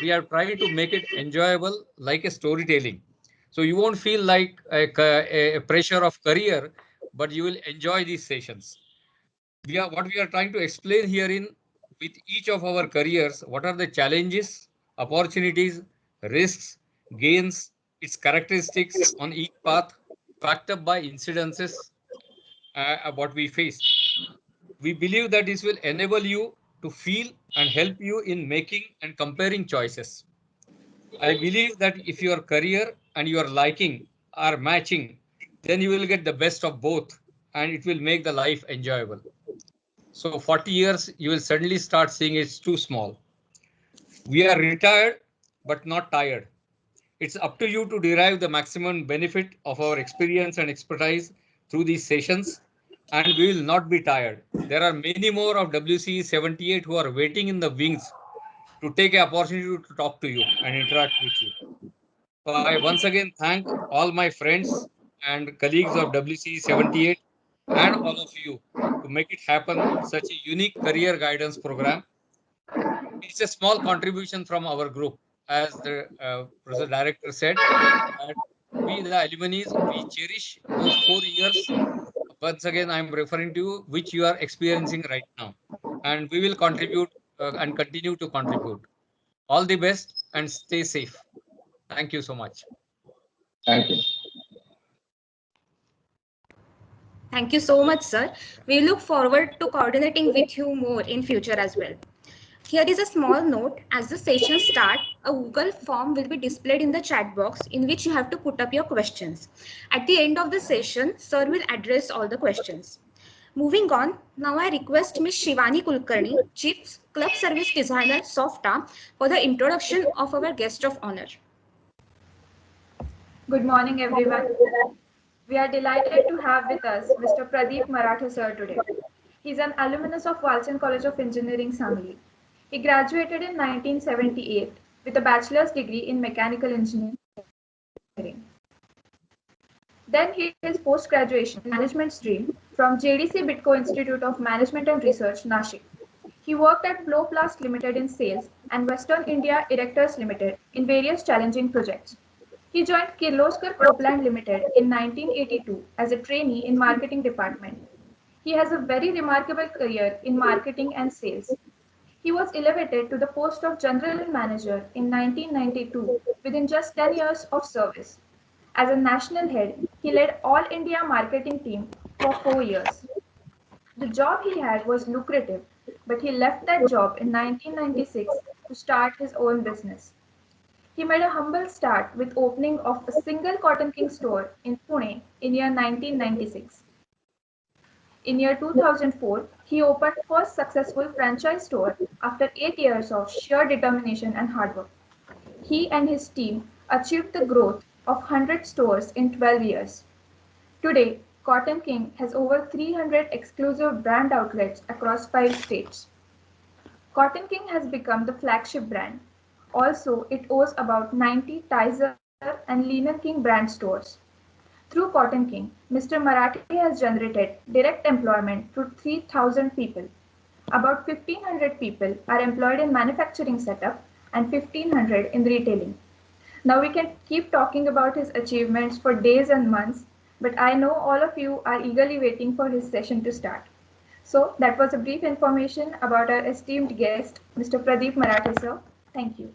we are trying to make it enjoyable like a storytelling. So you won't feel like a pressure of career, but you will enjoy these sessions. What we are trying to explain here in with each of our careers, what are the challenges, opportunities, risks, gains, its characteristics on each path, backed up by incidences what we faced. We believe that this will enable you to feel and help you in making and comparing choices. I believe that if your career and your liking are matching, then you will get the best of both and it will make the life enjoyable. So 40 years, you will suddenly start seeing it's too small. We are retired, but not tired. It's up to you to derive the maximum benefit of our experience and expertise through these sessions, and we will not be tired. There are many more of WCE 78 who are waiting in the wings to take an opportunity to talk to you and interact with you. So I once again thank all my friends and colleagues of WCE 78 and all of you to make it happen such a unique career guidance program. It's a small contribution from our group, as the Professor Director said, that we, the alumni, we cherish those 4 years. Once again, I'm referring to which you are experiencing right now. And we will contribute and continue to contribute. All the best and stay safe. Thank you so much. Thank you. Thank you so much, sir. We look forward to coordinating with you more in future as well. Here is a small note. As the session starts, a Google form will be displayed in the chat box in which you have to put up your questions. At the end of the session, sir will address all the questions. Moving on, now I request Ms. Shivani Kulkarni, Chief Club Service Designer, SOFTA, for the introduction of our guest of honor. Good morning, everyone. We are delighted to have with us Mr. Pradeep Marathe sir today. He is an alumnus of Walchand College of Engineering, Sangli. He graduated in 1978 with a bachelor's degree in mechanical engineering. Then he did his post-graduation in management stream from JDC Bitco Institute of Management and Research, Nashik. He worked at Flowplast Limited in sales and Western India Erectors Limited in various challenging projects. He joined Kirloskar Copeland Limited in 1982 as a trainee in marketing department. He has a very remarkable career in marketing and sales. He was elevated to the post of general manager in 1992 within just 10 years of service. As a national head, he led all India marketing team for 4 years. The job he had was lucrative, but he left that job in 1996 to start his own business. He made a humble start with opening of a single Cotton King store in Pune in year 1996. In year 2004, he opened first successful franchise store after 8 years of sheer determination and hard work. He and his team achieved the growth of 100 stores in 12 years. Today, Cotton King has over 300 exclusive brand outlets across 5 states. Cotton King has become the flagship brand. Also, it owns about 90 Tizer and Linen King brand stores. Through Cotton King, Mr. Marathi has generated direct employment to 3,000 people. About 1,500 people are employed in manufacturing setup and 1,500 in retailing. Now we can keep talking about his achievements for days and months, but I know all of you are eagerly waiting for his session to start. So that was a brief information about our esteemed guest, Mr. Pradeep Marathe sir. Thank you.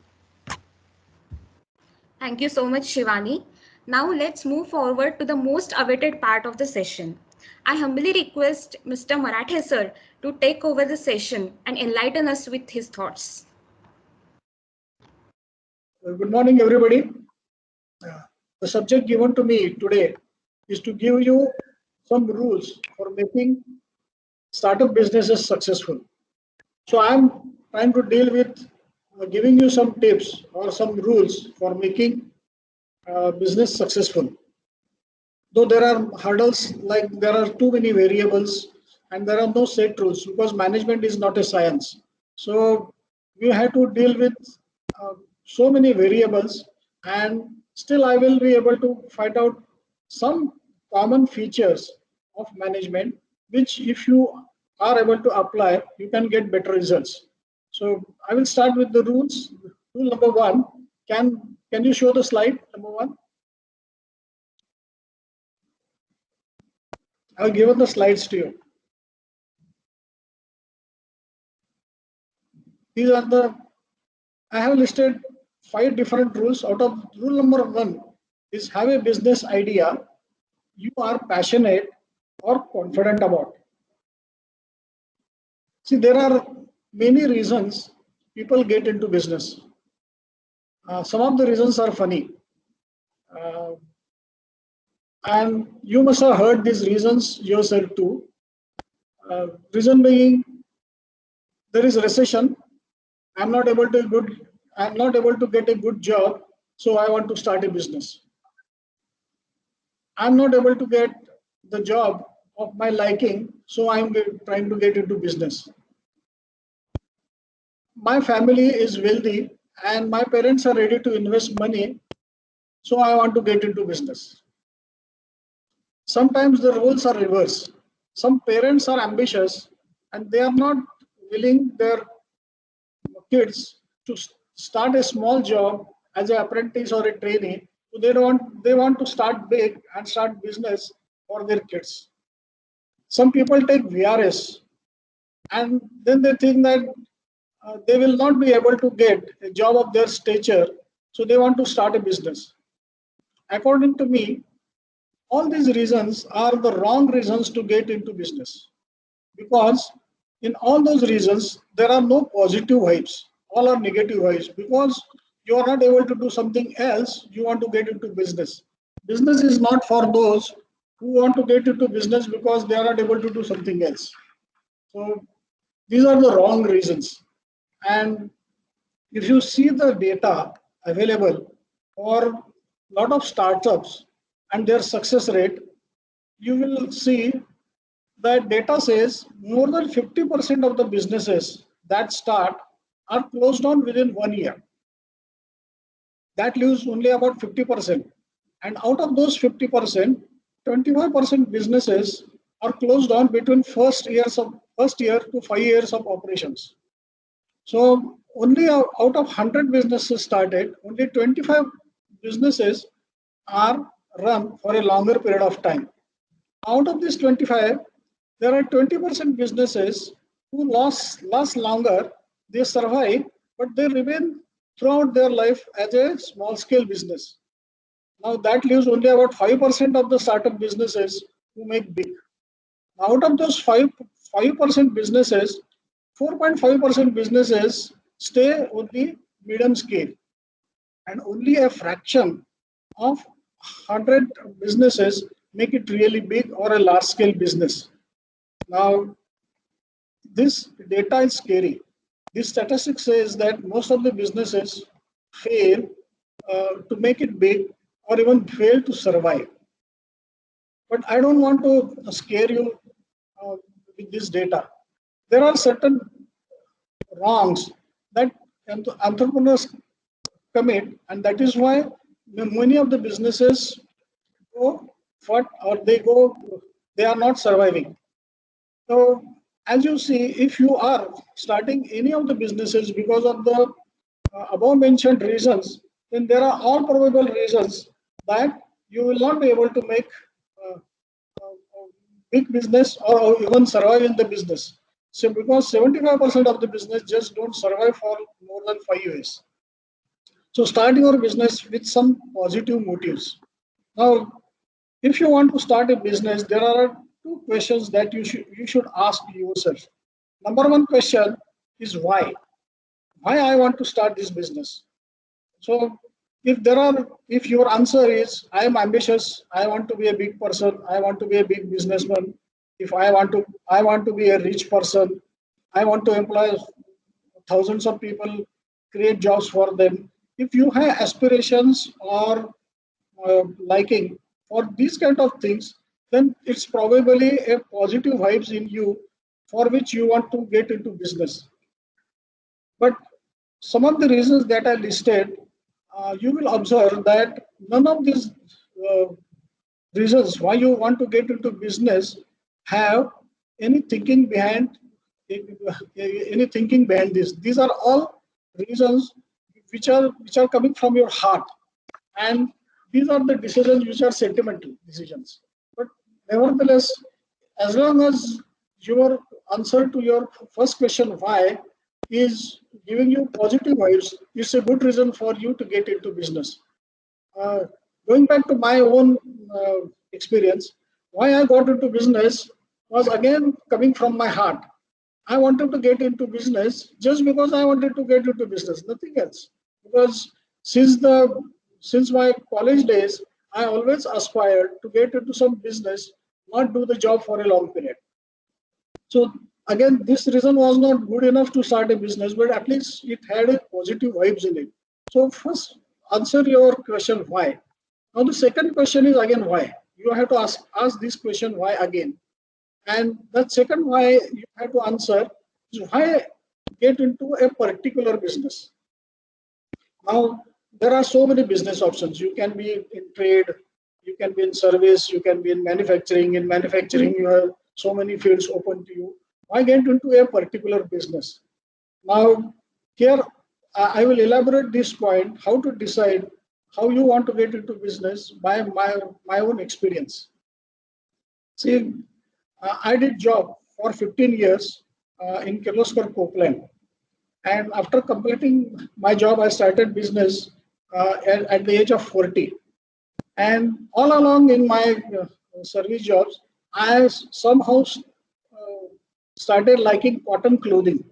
Thank you so much, Shivani. Now let's move forward to the most awaited part of the session. I humbly request Mr. Marathe sir to take over the session and enlighten us with his thoughts. Good morning, everybody. The subject given to me today is to give you some rules for making startup businesses successful. So I'm trying to deal with giving you some tips or some rules for making business successful. Though there are hurdles, like there are too many variables and there are no set rules because management is not a science. So we have to deal with so many variables, and still I will be able to find out some common features of management, which if you are able to apply, you can get better results. So I will start with the rules Rule number one, can you show the slide number one? I've given the slides to you. These are I have listed 5 different rules. Out of rule number one is have a business idea you are passionate or confident about. See, there are many reasons people get into business. Some of the reasons are funny. And you must have heard these reasons yourself too. Reason being, there is a recession. I'm not able to get a good job, so I want to start a business. I'm not able to get the job of my liking, so I'm trying to get into business. My family is wealthy and my parents are ready to invest money, so I want to get into business. Sometimes the roles are reversed. Some parents are ambitious and they are not willing their kids to start a small job as an apprentice or a trainee. So they want to start big and start business for their kids. Some people take VRS and then they think that they will not be able to get a job of their stature, so they want to start a business. According to me, all these reasons are the wrong reasons to get into business, because in all those reasons there are no positive vibes, all are negative vibes, because you are not able to do something else, you want to get into business. Business is not for those who want to get into business because they are not able to do something else. So these are the wrong reasons. And if you see the data available for a lot of startups and their success rate, you will see that data says more than 50% of the businesses that start are closed down within 1 year. That leaves only about 50%. And out of those 50%, 25% businesses are closed down between first year to 5 years of operations. So only out of 100 businesses started, only 25 businesses are run for a longer period of time. Out of these 25, there are 20% businesses who last longer, they survive, but they remain throughout their life as a small scale business. Now that leaves only about 5% of the startup businesses who make big. Out of those 5% businesses, 4.5% businesses stay on the medium scale, and only a fraction of 100 businesses make it really big or a large scale business. Now, this data is scary. This statistic says that most of the businesses fail to make it big or even fail to survive. But I don't want to scare you with this data. There are certain wrongs that entrepreneurs commit, and that is why many of the businesses go for, or they are not surviving. So as you see, if you are starting any of the businesses because of the above mentioned reasons, then there are all probable reasons that you will not be able to make big business or even survive in the business. So because 75% of the business just don't survive for more than 5 years. So start your business with some positive motives. Now, if you want to start a business, there are 2 questions that you should ask yourself. Number 1 question is why? Why I want to start this business? So if your answer is I am ambitious, I want to be a big person, I want to be a big businessman, if I want to be a rich person, I want to employ thousands of people, create jobs for them. If you have aspirations or liking for these kind of things, then it's probably a positive vibes in you for which you want to get into business. But some of the reasons that I listed, you will observe that none of these uh, reasons why you want to get into business have any thinking behind this. These are all reasons which are coming from your heart, and these are the decisions which are sentimental decisions. But nevertheless, as long as your answer to your first question, why, is giving you positive vibes, it's a good reason for you to get into business. Uh, Going back to my own experience, why I got into business was again coming from my heart. I wanted to get into business just because I wanted to get into business, nothing else. Because since the since my college days, I always aspired to get into some business, not do the job for a long period. So again, this reason was not good enough to start a business, but at least it had a positive vibes in it. So first, answer your question why. Now the second question is again why. You have to ask this question why again. And the second why you have to answer is why get into a particular business. Now, there are so many business options. You can be in trade, you can be in service, you can be in manufacturing. In manufacturing, you have so many fields open to you. Why get into a particular business? Now, here I will elaborate this point, how to decide how you want to get into business by my own experience. See, I did job for 15 years in Kirloskar Copeland. And after completing my job, I started business at the age of 40. And all along in my service jobs, I somehow started liking cotton clothing.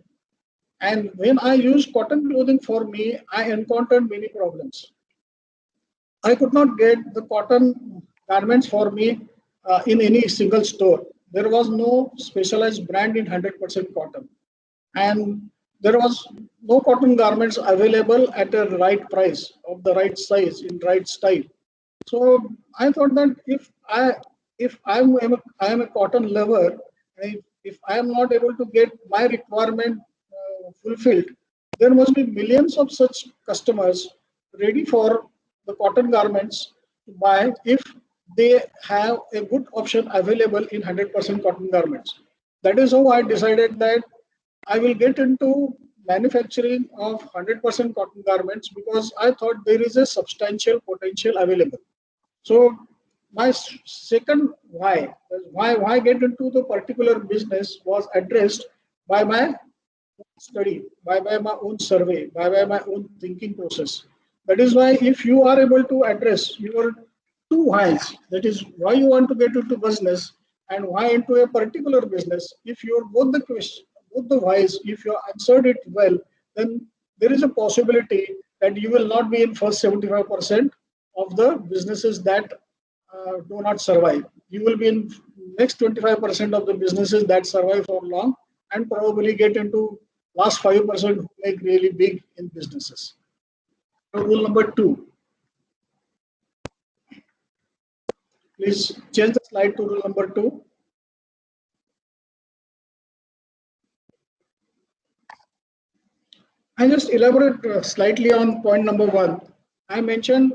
And when I used cotton clothing for me, I encountered many problems. I could not get the cotton garments for me in any single store. There was no specialized brand in 100% cotton. And there was no cotton garments available at a right price, of the right size, in right style. So I thought that if I am a cotton lover, if I am not able to get my requirement fulfilled, there must be millions of such customers ready for the cotton garments to buy if they have a good option available in 100% cotton garments. That is how I decided that I will get into manufacturing of 100% cotton garments because I thought there is a substantial potential available. So my second why get into the particular business was addressed by my study, by my own survey, by my own thinking process. That is why if you are able to address your two whys, that is why you want to get into business and why into a particular business, if you are both the question, both the whys, if you answered it well, then there is a possibility that you will not be in first 75% of the businesses that do not survive. You will be in next 25% of the businesses that survive for long and probably get into last 5% who make really big in businesses. So rule number 2. Please change the slide to rule number 2. I just elaborate slightly on point number 1. I mentioned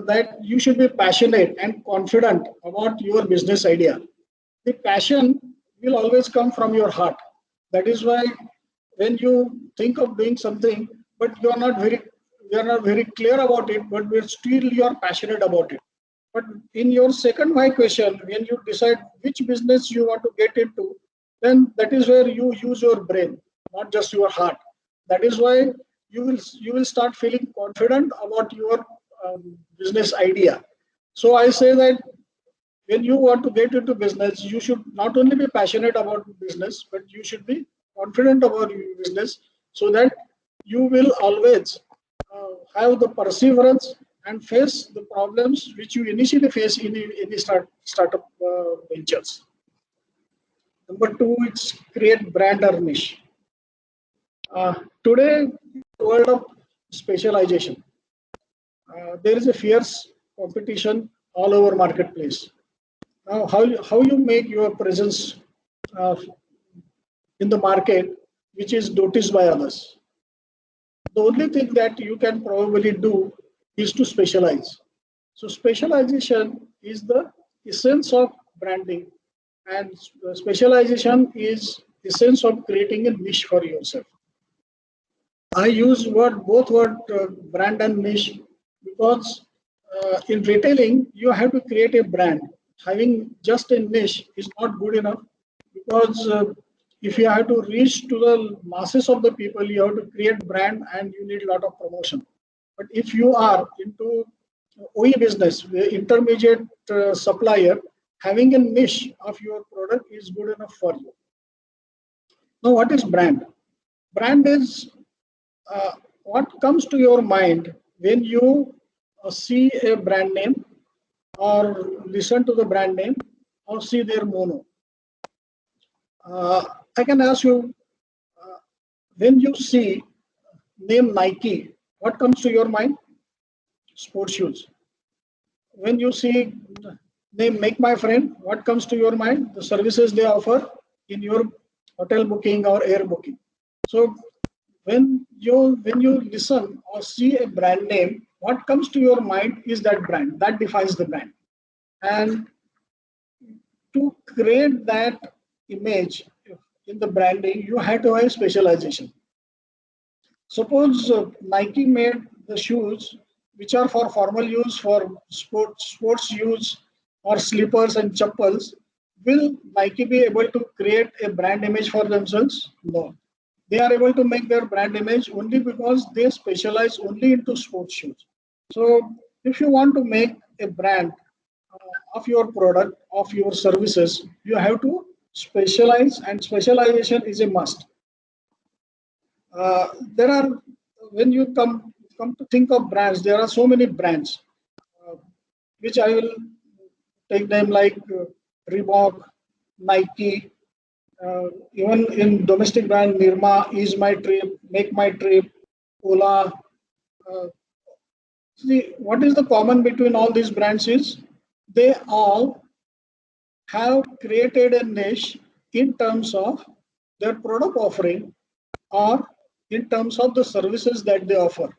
that you should be passionate and confident about your business idea. The passion will always come from your heart. That is why when you think of doing something, but you are not very clear about it, but still you are passionate about it. But in your second why question, when you decide which business you want to get into, then that is where you use your brain, not just your heart. That is why you will start feeling confident about your business idea. So I say that when you want to get into business, you should not only be passionate about business, but you should be confident about your business so that you will always have the perseverance and face the problems which you initially face in any startup ventures. Number 2, it's create brand or niche. Today, the world of specialization, there is a fierce competition all over marketplace. Now, how you make your presence uh, in the market, which is noticed by others. The only thing that you can probably do is to specialize. So specialization is the essence of branding, and specialization is essence of creating a niche for yourself. I use both word brand and niche because in retailing you have to create a brand. Having just a niche is not good enough because if you have to reach to the masses of the people, you have to create brand and you need a lot of promotion. But if you are into OE business, intermediate supplier, having a niche of your product is good enough for you. Now, what is brand? Brand is what comes to your mind when you see a brand name or listen to the brand name or see their mono. I can ask you, when you see name Nike, what comes to your mind? Sports shoes. When you see name Make My Friend, what comes to your mind? The services they offer in your hotel booking or air booking. So when you listen or see a brand name, what comes to your mind is that brand that defines the brand. And to create that image in the branding, you have to have specialization. Suppose Nike made the shoes which are for formal use, for sports use, or slippers and chappals. Will Nike be able to create a brand image for themselves? No. They are able to make their brand image only because they specialize only into sports shoes. So, if you want to make a brand of your product, of your services, you have to specialize, and specialization is a must. There are, when you come to think of brands, there are so many brands, uh, which I will take them like Reebok, Nike, even in domestic brand Nirma, Ease My Trip, Make My Trip, Ola. Uh, See, what is the common between all these brands is they all have created a niche in terms of their product offering or in terms of the services that they offer.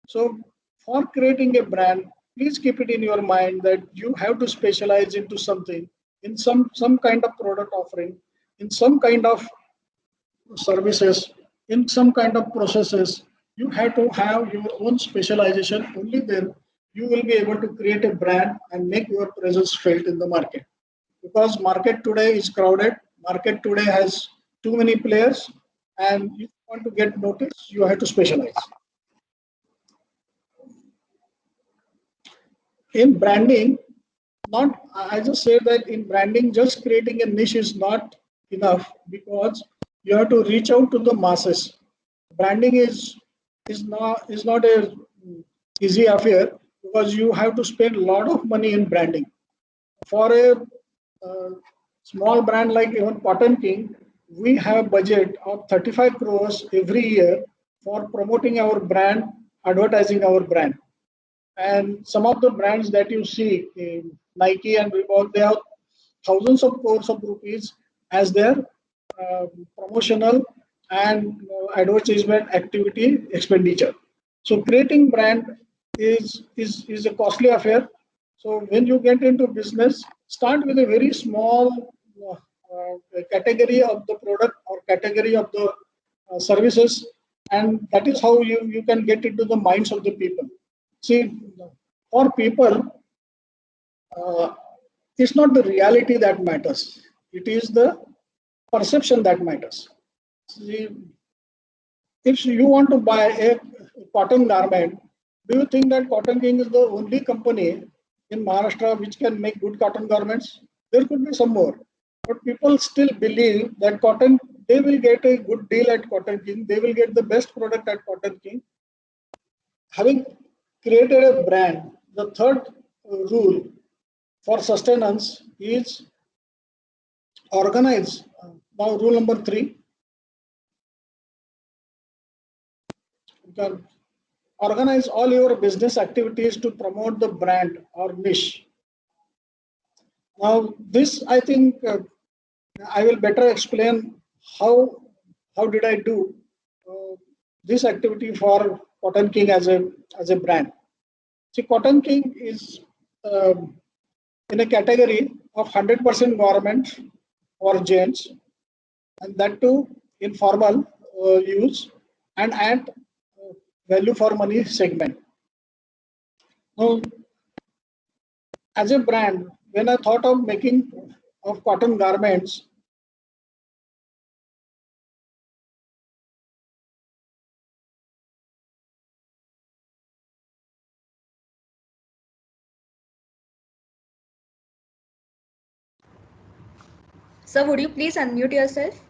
So, for creating a brand, please keep it in your mind that you have to specialize into something, in some kind of product offering, in some kind of services, in some kind of processes. You have to have your own specialization. Only then you will be able to create a brand and make your presence felt in the market. Because market today is crowded, market today has too many players, and if you want to get noticed, you have to specialize. In branding, not I just say that in branding, just creating a niche is not enough because you have to reach out to the masses. Branding is not a easy affair because you have to spend a lot of money in branding. For a small brand like even Cotton King, we have budget of 35 crores every year for promoting our brand, advertising our brand. And some of the brands that you see, Nike and Reebok, they have thousands of crores of rupees as their promotional and advertisement activity expenditure. So creating brand is a costly affair. So when you get into business, start with a very small category of the product or category of the services, and that is how you can get into the minds of the people. See, for people, uh, it's not the reality that matters. It is the perception that matters. See, if you want to buy a cotton garment, do you think that Cotton King is the only company in Maharashtra which can make good cotton garments? There could be some more. But people still believe that cotton, they will get a good deal at Cotton King, they will get the best product at Cotton King. Having created a brand, the third rule for sustenance is organize. Now, rule number 3, you can organize all your business activities to promote the brand or niche. Now, this I think I will better explain how did I do this activity for Cotton King as a brand. See, Cotton King is in a category of 100% garments or gents, and that too in formal use. and add value for money segment. Now, as a brand, when I thought of making of cotton garments, Sir, would you please unmute yourself?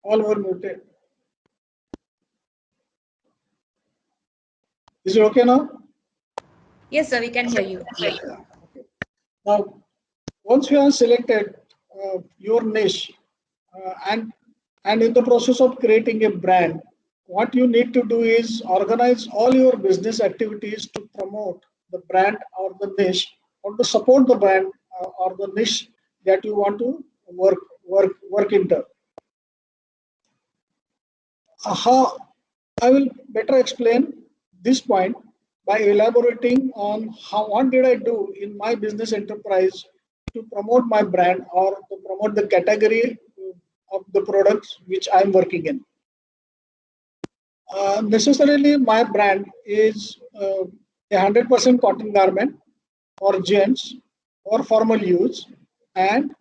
all were muted. Is it okay now? Yes, sir, we can hear you. Now, once you have selected your niche and in the process of creating a brand, what you need to do is organize all your business activities to promote the brand or the niche, or to support the brand or the niche that you want to work into. How I will better explain this point by elaborating on what did I do in my business enterprise to promote my brand or to promote the category of the products which I'm working in. Necessarily, my brand is a 100% cotton garment for gents for formal use and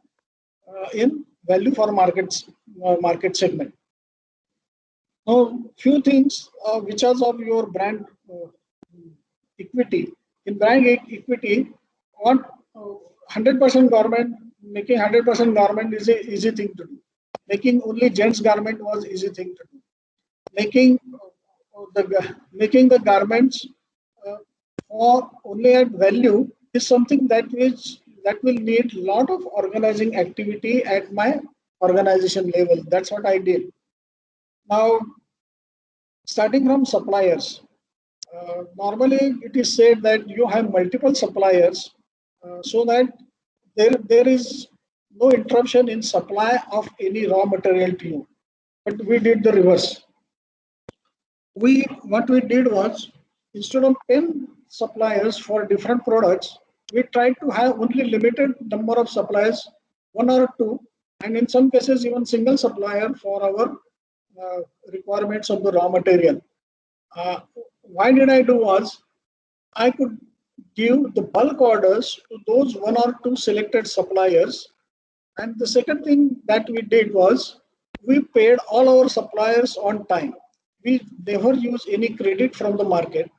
in value for market segment. Now, few things which are of your brand equity. In brand equity, what 100% garment, making 100% garment is a easy thing to do. Making only gents garment was easy thing to do. Making the garments for only at value is something that will need lot of organizing activity at my organization level. That's what I did. Now, starting from suppliers, normally it is said that you have multiple suppliers so that there is no interruption in supply of any raw material to you. But we did the reverse. What we did was, instead of 10 suppliers for different products, we tried to have only limited number of suppliers, one or two, and in some cases even single supplier for our requirements of the raw material. Why did I do was, I could give the bulk orders to those one or two selected suppliers. And the second thing that we did was, we paid all our suppliers on time. We never use any credit from the market.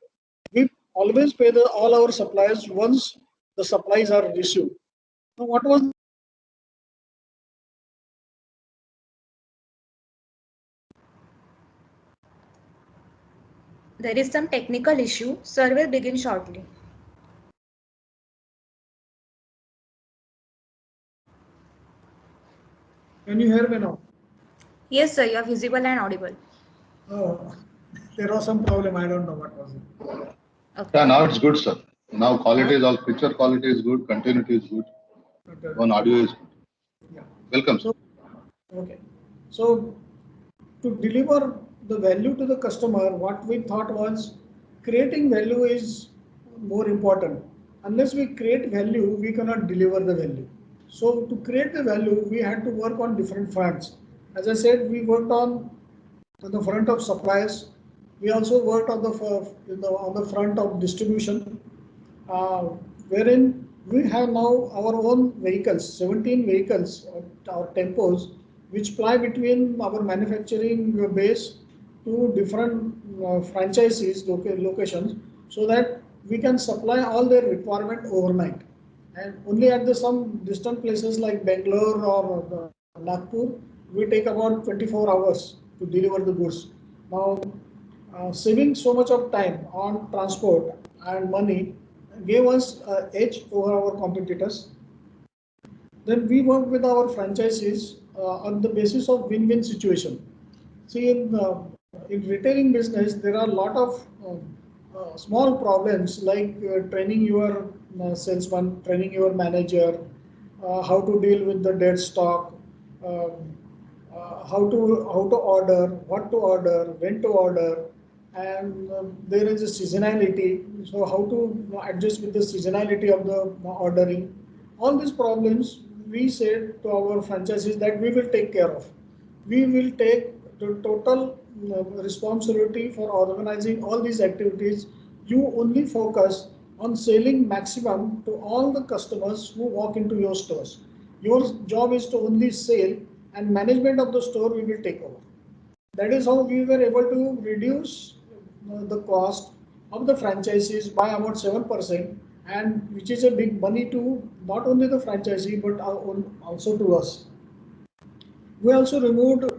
We always pay all our suppliers once the supplies are received. Now, what was There is some technical issue. Sir will begin shortly. Can you hear me now? Yes, sir, you are visible and audible. Oh, there was some problem. I don't know what was it. Okay. Yeah, now it's good, sir. Now quality is all, picture quality is good, continuity is good, one audio is good. Yeah. Welcome, sir. Okay. So to deliver the value to the customer, what we thought was, creating value is more important. Unless we create value, we cannot deliver the value. So to create the value, we had to work on different fronts. As I said, we worked on the front of suppliers. We also worked on the front of distribution, uh, wherein we have now our own vehicles, 17 vehicles or tempos, which ply between our manufacturing base to different franchises locations, so that we can supply all their requirement overnight. And only at the some distant places like Bangalore or Nagpur, we take about 24 hours to deliver the goods. Now, saving so much of time on transport and money gave us edge over our competitors. Then we work with our franchises on the basis of win-win situation. See, in retailing business, there are a lot of small problems like training your salesman, training your manager, how to deal with the dead stock, um, how to order, what to order, when to order, and there is a seasonality. So how to adjust with the seasonality of the ordering? All these problems we said to our franchises that we will take care of. We will take the total responsibility for organizing all these activities. You only focus on selling maximum to all the customers who walk into your stores. Your job is to only sell, and management of the store we will take over. That is how we were able to reduce the cost of the franchises by about 7%, and which is a big money to not only the franchisee but also to us. We also removed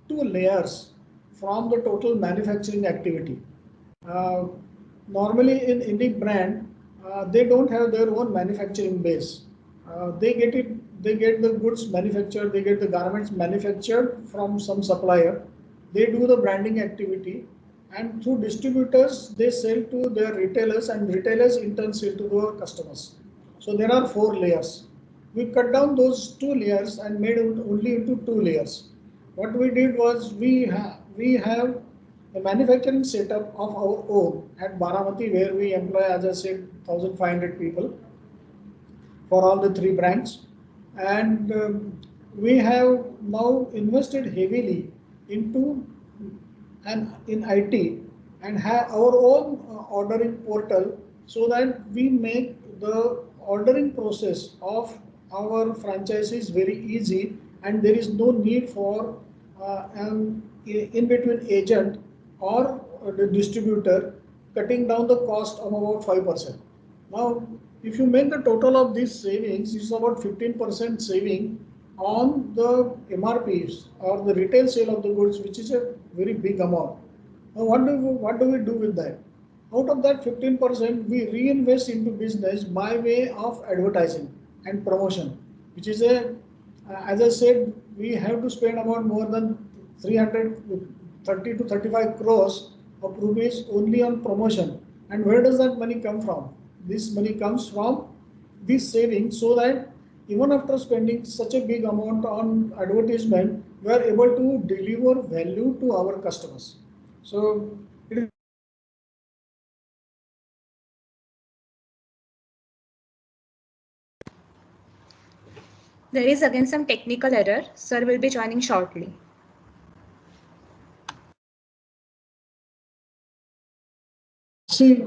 two layers from the total manufacturing activity. Uh, Normally in any brand, they don't have their own manufacturing base. They get the goods manufactured, they get the garments manufactured from some supplier. They do the branding activity, and through distributors they sell to their retailers, and retailers in turn sell to their customers. So there are four layers. We cut down those two layers and made it only into two layers. What we did was we have a manufacturing setup of our own at Baramati, where we employ, as I said, 1,500 people for all the three brands. And we have now invested heavily into and in IT, and have our own ordering portal, so that we make the ordering process of our franchises very easy, and there is no need for an in between agent or the distributor, cutting down the cost of about 5%. Now, if you make the total of these savings, it's about 15% saving on the MRPs or the retail sale of the goods, which is a very big amount. Now, what do we do with that? Out of that 15%, we reinvest into business by way of advertising and promotion, which is as I said, we have to spend about more than 330 to 35 crores of rupees only on promotion. And where does that money come from? This money comes from this saving, so that even after spending such a big amount on advertisement, we are able to deliver value to our customers. So it is There is again some technical error. Sir will be joining shortly. See,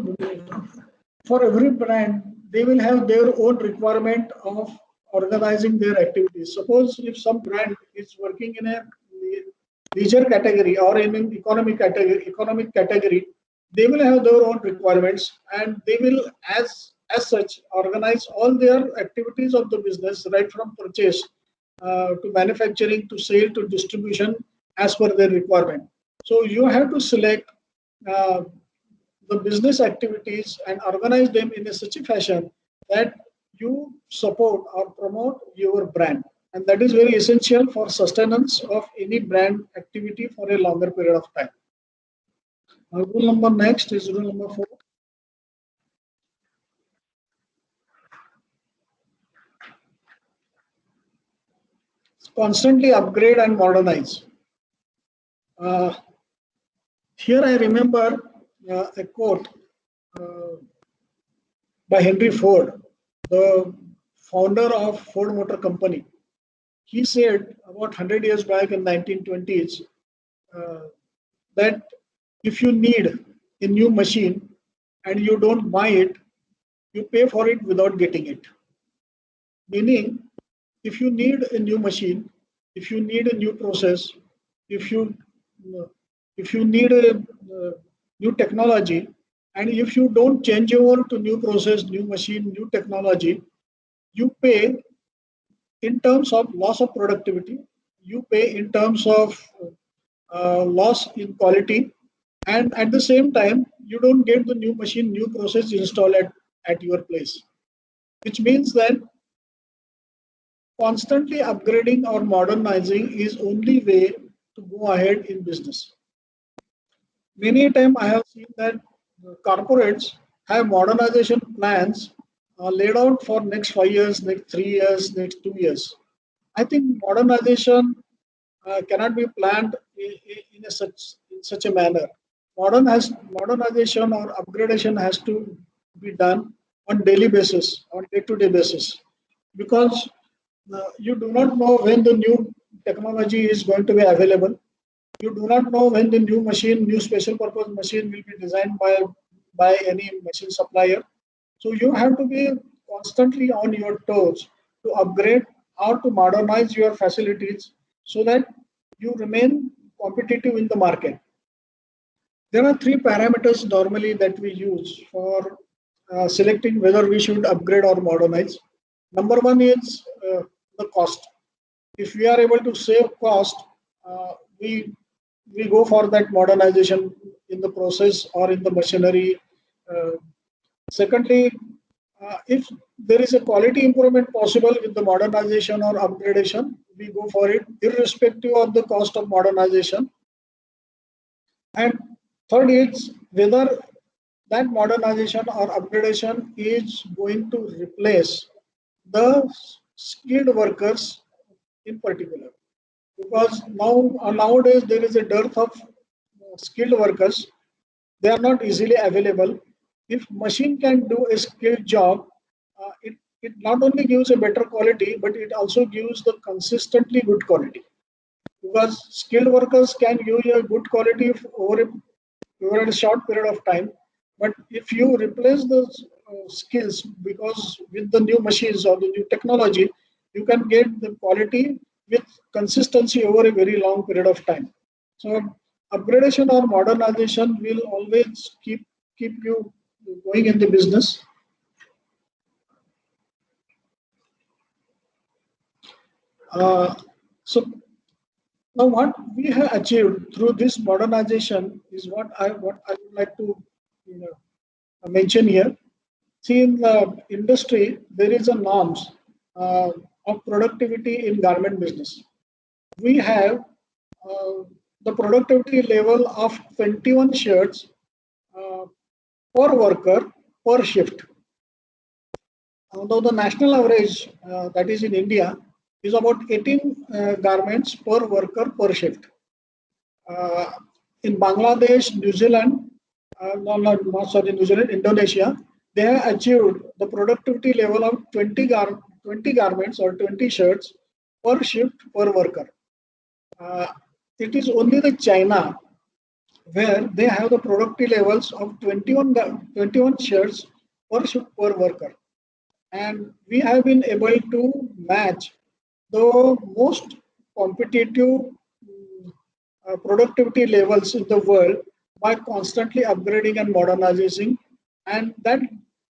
for every brand, they will have their own requirement of organizing their activities. Suppose if some brand is working in a leisure category or in an economic category, they will have their own requirements, and they will, as such, organize all their activities of the business, right from purchase to manufacturing to sale to distribution, as per their requirement. So you have to select uh, the business activities and organize them in a such a fashion that you support or promote your brand. And that is very essential for sustenance of any brand activity for a longer period of time. Rule number next is rule number 4. Constantly upgrade and modernize. Uh, Here I remember a quote uh, by Henry Ford, the founder of Ford Motor Company. He said about 100 years back in 1920s uh, that if you need a new machine and you don't buy it, you pay for it without getting it. Meaning, if you need a new machine, if you need a new process, if you if you need a new technology, and if you don't change over to new process, new machine, new technology, you pay in terms of loss of productivity, you pay in terms of loss in quality, and at the same time, you don't get the new machine, new process installed at your place, which means that constantly upgrading or modernizing is only way to go ahead in business. Many a time I have seen that corporates have modernization plans laid out for next 5 years, next 3 years, next 2 years. I think modernization cannot be planned in such a manner. modernization or upgradation has to be done on daily basis, on day-to-day basis, because you do not know when the new technology is going to be available. You do not know when the new special purpose machine will be designed by any machine supplier. So you have to be constantly on your toes to upgrade or to modernize your facilities so that you remain competitive in the market. There are three parameters normally that we use for selecting whether we should upgrade or modernize. Number one is the cost. If we are able to save cost, uh, we we go for that modernization in the process or in the machinery. Uh, Secondly, if there is a quality improvement possible with the modernization or upgradation, we go for it irrespective of the cost of modernization. And third is whether that modernization or upgradation is going to replace the skilled workers in particular. Because nowadays there is a dearth of skilled workers. They are not easily available. If machine can do a skilled job, it not only gives a better quality, but it also gives the consistently good quality. Because skilled workers can give you a good quality over a short period of time. But if you replace those skills, because with the new machines or the new technology, you can get the quality with consistency over a very long period of time. So upgradation or modernization will always keep you going in the business. Uh, so now what we have achieved through this modernization is what I would like to you know, mention here. See, in the industry, there is a norms uh, of productivity in garment business. We have uh, the productivity level of 21 shirts uh, per worker per shift. Although the national average, that is in India, is about 18 garments per worker per shift. Uh, in Bangladesh, New Zealand, not sorry, New Zealand, Indonesia, they have achieved the productivity level of 20 garments or 20 shirts per shift per worker. Uh, it is only the China where they have the productivity levels of 21 shirts per shift per worker. And we have been able to match the most competitive productivity levels in the world by constantly upgrading and modernizing, and that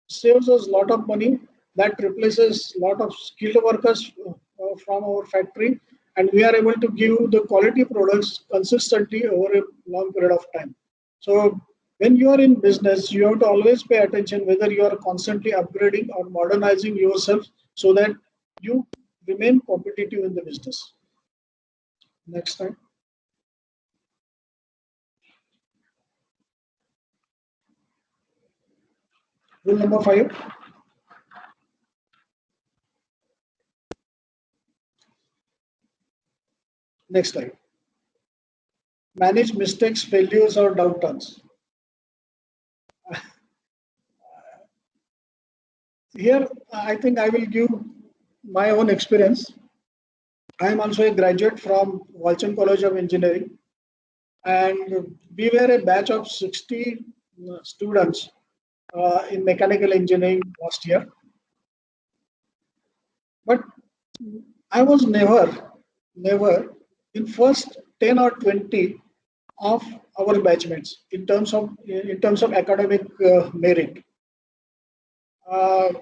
saves us a lot of money. That replaces a lot of skilled workers from our factory, and we are able to give the quality products consistently over a long period of time. So when you are in business, you have to always pay attention whether you are constantly upgrading or modernizing yourself so that you remain competitive in the business. Next time. Rule number 5. Next slide. Manage mistakes, failures, or downturns. Here, I think I will give my own experience. I am also a graduate from Walchand College of Engineering, and we were a batch of 60 students in mechanical engineering last year. But I was never in first 10 or 20 of our batchmates in terms of academic merit. Uh,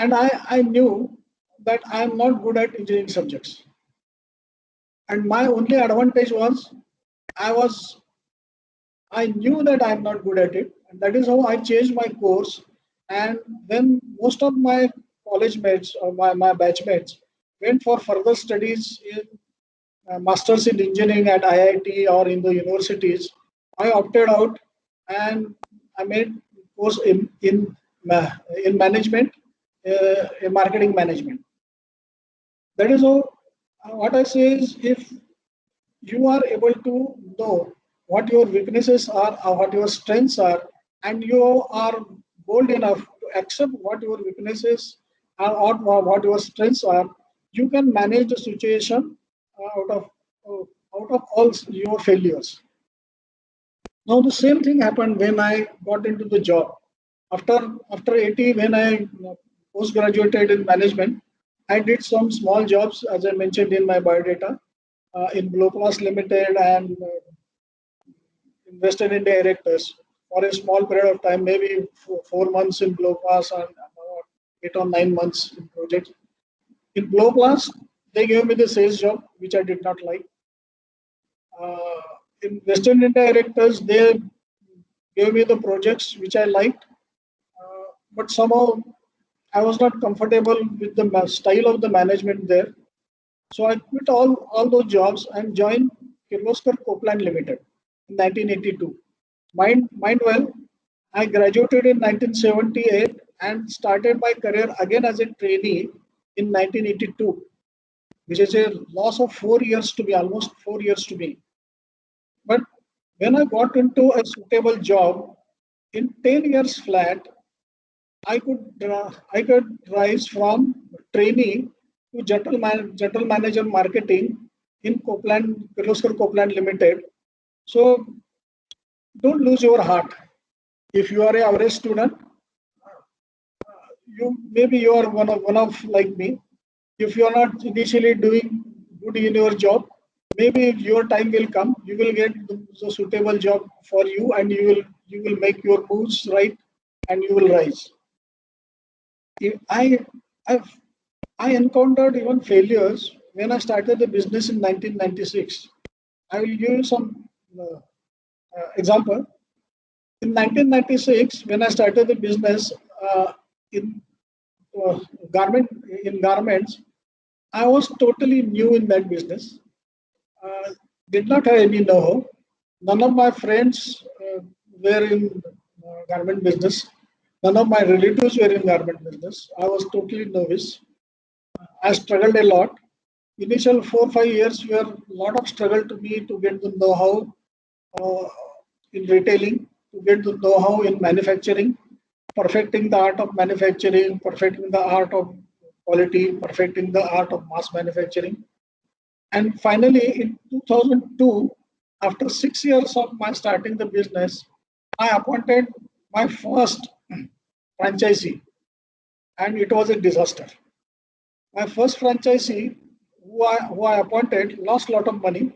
and I knew that I am not good at engineering subjects. And my only advantage was I was I knew that I am not good at it, and that is how I changed my course. And when most of my college mates or my batchmates went for further studies in masters in engineering at IIT or in the universities, I opted out and I made course in management, in marketing management. That is how what I say is if you are able to know what your weaknesses are or what your strengths are, and you are bold enough to accept what your weaknesses are or what your strengths are, you can manage the situation out of all your failures. Now the same thing happened when I got into the job. After 80, when I post graduated in management, I did some small jobs as I mentioned in my biodata in Gloplast Limited and invested in directors for a small period of time, maybe 4 months in Gloplast and about 8 or 9 months in projects. In Gloplast, they gave me the sales job, which I did not like. Uh, in Western India Directors, they gave me the projects which I liked, but somehow I was not comfortable with the style of the management there. So I quit all those jobs and joined Kirloskar Copeland Limited in 1982. Mind well, I graduated in 1978 and started my career again as a trainee in 1982, which is a loss of 4 years to me, almost 4 years to me. But when I got into a suitable job, in 10 years flat, I could rise from trainee to general manager marketing in Copeland, Kirloskar Copeland Limited. So don't lose your heart. If you are a average student, you are one of like me. If you are not initially doing good in your job, maybe your time will come. You will get the suitable job for you, and you will make your moves right, and you will rise. I I've, I encountered even failures when I started the business in 1996. I will give you some example. In 1996, when I started the business in uh, garment in garments, I was totally new in that business. Did not have any know-how. None of my friends were in garment business. None of my relatives were in garment business. I was totally novice. I struggled a lot. Initial 4 5 years were a lot of struggle to me to get the know-how uh, in retailing, to get the know-how in manufacturing, perfecting the art of manufacturing, perfecting the art of quality, perfecting the art of mass manufacturing. And finally, in 2002, after 6 years of my starting the business, I appointed my first franchisee, and it was a disaster. My first franchisee, who I appointed, lost a lot of money.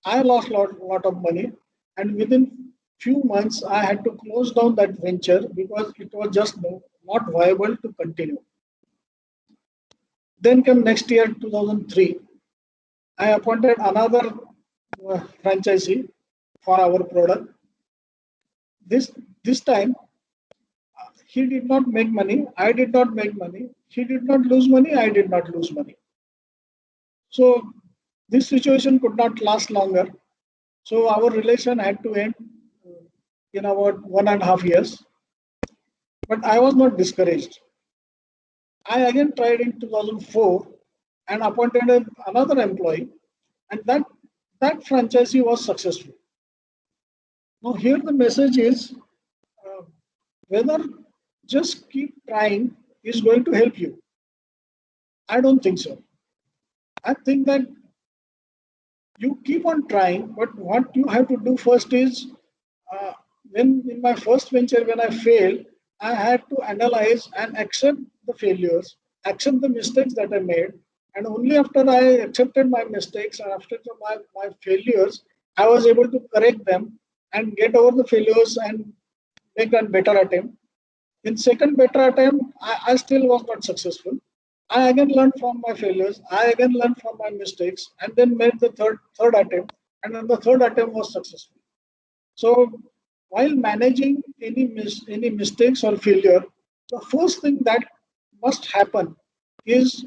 I lost lot of money, and within few months, I had to close down that venture because it was just not viable to continue. Then came next year, 2003. I appointed another franchisee for our product. This time, he did not make money. I did not make money. He did not lose money. I did not lose money. So this situation could not last longer. So our relation had to end in about 1.5 years. But I was not discouraged. I again tried in 2004 and appointed another employee, and that franchisee was successful. Now here the message is whether just keep trying is going to help you. I don't think so. I think that you keep on trying, but what you have to do first is uh, when in my first venture, when I failed, I had to analyze and accept the failures, accept the mistakes that I made. And only after I accepted my mistakes and after my failures, I was able to correct them and get over the failures and make a better attempt. In second better attempt, I still was not successful. I again learned from my failures. I again learned from my mistakes, and then made the third attempt, and then the third attempt was successful. So, while managing any mistakes or failure, the first thing that must happen is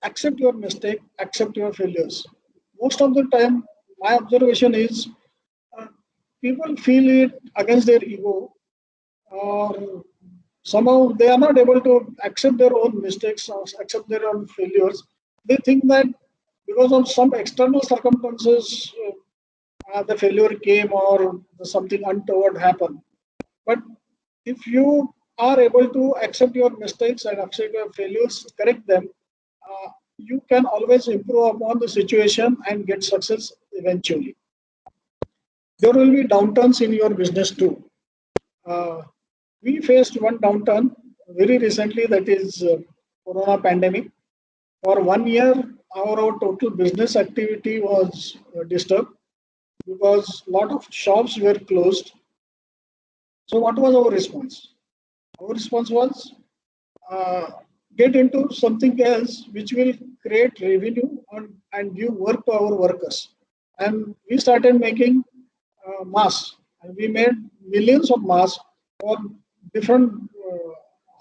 accept your mistake, accept your failures. Most of the time, my observation is uh, people feel it against their ego, or somehow they are not able to accept their own mistakes or accept their own failures. They think that because of some external circumstances, the failure came or something untoward happened. But if you are able to accept your mistakes and accept your failures, correct them, you can always improve upon the situation and get success eventually. There will be downturns in your business too. Uh, we faced one downturn very recently, that is Corona pandemic. For 1 year, our total business activity was disturbed because a lot of shops were closed. So what was our response? Our response was uh, get into something else which will create revenue and give work to our workers. And we started making masks. And we made millions of masks for different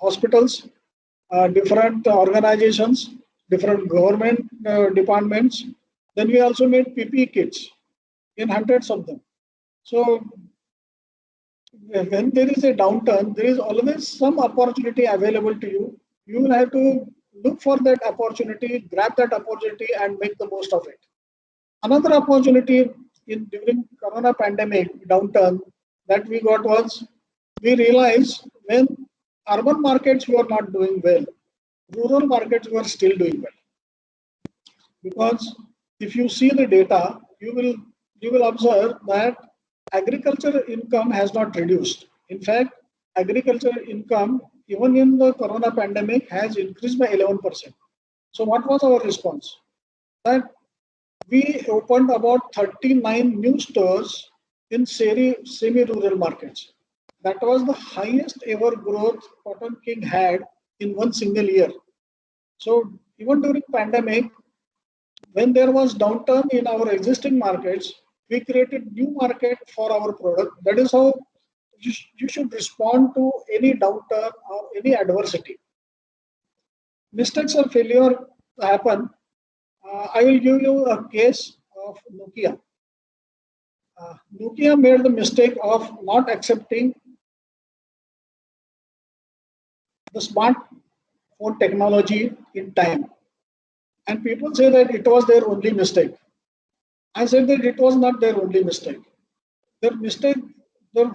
hospitals, different organizations, different government departments. Then we also made PPE kits in hundreds of them. So when there is a downturn, there is always some opportunity available to you. You will have to look for that opportunity, grab that opportunity, and make the most of it. Another opportunity in during Corona pandemic downturn that we got was we realized when urban markets were not doing well, rural markets were still doing well. Because if you see the data, you will observe that agriculture income has not reduced. In fact, agriculture income even in the Corona pandemic has increased by 11%. So what was our response? That we opened about 39 new stores in semi-rural markets. That was the highest ever growth Cotton King had in one single year. So even during pandemic, when there was downturn in our existing markets, we created new market for our product. That is how you should respond to any downturn or any adversity. Mistakes or failure happen. I will give you a case of Nokia. Nokia made the mistake of not accepting the smartphone technology in time. And people say that it was their only mistake. I said that it was not their only mistake. Their mistake, their,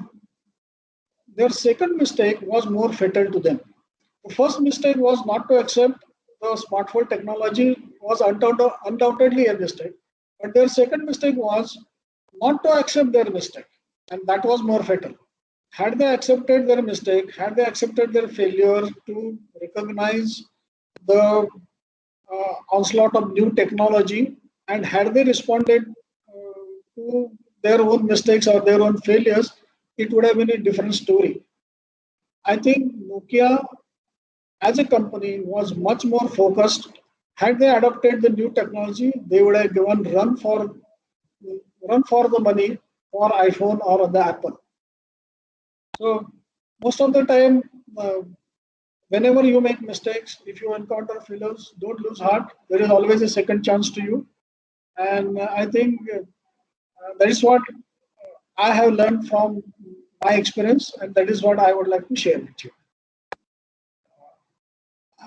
their second mistake was more fatal to them. The first mistake was not to accept the smartphone technology was undoubtedly a mistake. But their second mistake was not to accept their mistake. And that was more fatal. Had they accepted their mistake, had they accepted their failure to recognize the onslaught of new technology, and had they responded to their own mistakes or their own failures, it would have been a different story. I think Nokia as a company was much more focused. Had they adopted the new technology, they would have given run for the money for iPhone or the Apple. So most of the time, whenever you make mistakes, if you encounter failures, don't lose heart. There is always a second chance to you. And I think that is what I have learned from my experience, and that is what I would like to share with you.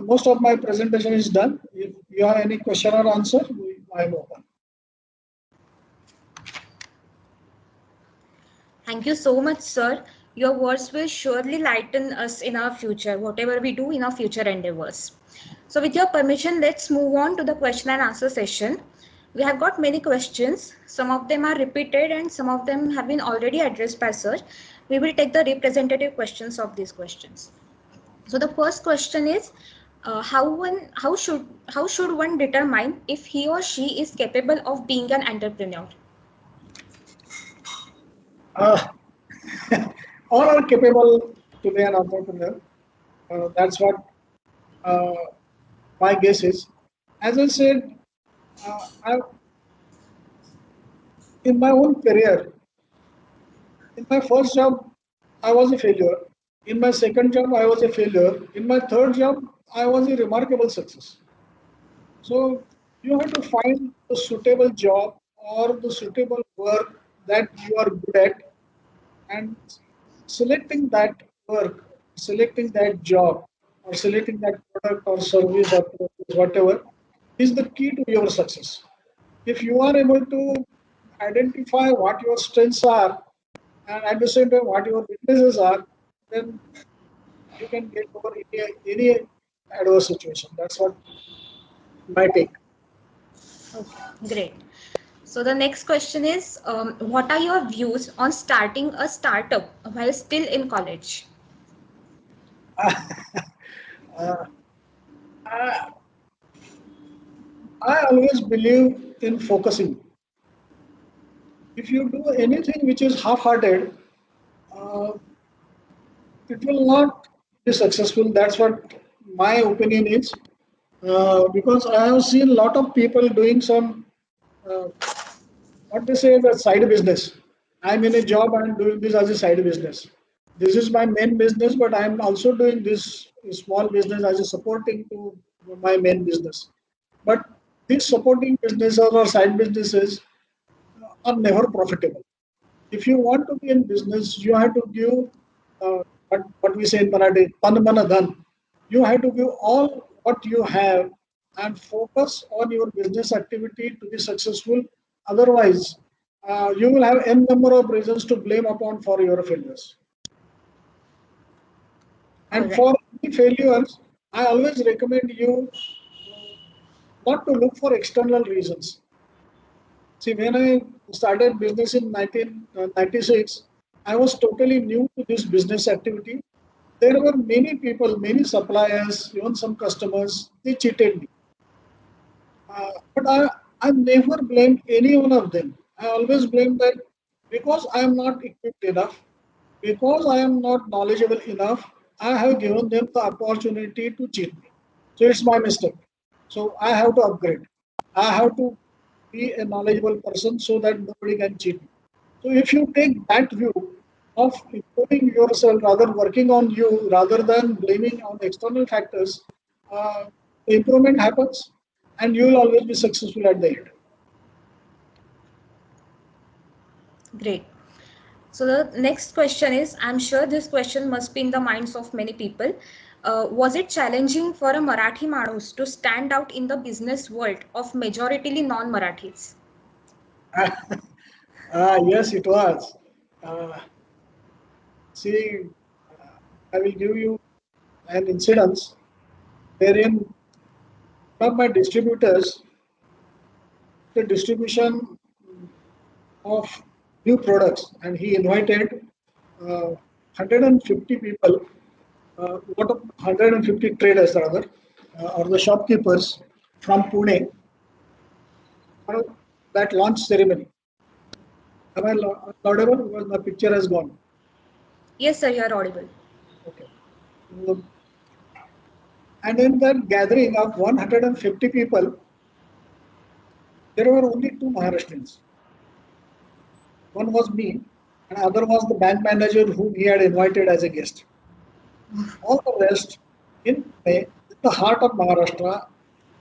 Most of my presentation is done. If you have any question or answer, I am open. Thank you so much, sir. Your words will surely lighten us in our future, whatever we do in our future endeavors. So with your permission, let's move on to the question and answer session. We have got many questions. Some of them are repeated and some of them have been already addressed by sir. We will take the representative questions of these questions. So the first question is, how should one determine if he or she is capable of being an entrepreneur? Uh, all are capable to be an entrepreneur. That's what uh, my guess is. As I said, I, in my own career, in my first job, I was a failure. In my second job, I was a failure. In my third job, I was a remarkable success. So you have to find the suitable job or the suitable work that you are good at, and selecting that work, selecting that job, or selecting that product or service or whatever is the key to your success. If you are able to identify what your strengths are and at the same time what your weaknesses are, then you can get over any adverse situation. That's what my take. Okay, great. So the next question is, what are your views on starting a startup while still in college? Uh, I, I always believe in focusing. If you do anything which is half-hearted, uh, it will not be successful. That's what my opinion is. Because I have seen a lot of people doing some, uh, what they say, the side business. I'm in a job and doing this as a side business. This is my main business, but I'm also doing this small business as a supporting to my main business. But these supporting businesses or side businesses are never profitable. If you want to be in business, you have to give what we say in Marathi, tan mana dhan. You have to give all what you have and focus on your business activity to be successful. Otherwise, you will have n number of reasons to blame upon for your failures. All And right. for any failures, I always recommend you not to look for external reasons. See, when I started business in 1996, I was totally new to this business activity. There were many people, many suppliers, even some customers, they cheated me. But I never blamed any one of them. I always blamed that because I am not equipped enough, because I am not knowledgeable enough, I have given them the opportunity to cheat me. So it's my mistake. So I have to upgrade. I have to be a knowledgeable person so that nobody can cheat me. So if you take that view of improving yourself, rather working on you, rather than blaming on external factors, uh, the improvement happens, and you will always be successful at the end. Great. So the next question is, I'm sure this question must be in the minds of many people. Was it challenging for a Marathi Manus to stand out in the business world of majoritarily non-Marathis? Yes, it was. Uh, See, I will give you an incident wherein one of my distributors, the distribution of new products, and he invited 150 people, what of 150 traders rather, or the shopkeepers from Pune for that launch ceremony. Am I audible? Because my picture has gone. Yes, sir, you are audible. Okay. Um, And in that gathering of 150 people, there were only two Maharashtrians. One was me, and other was the bank manager whom he had invited as a guest. All the rest in Pune, in the heart of Maharashtra,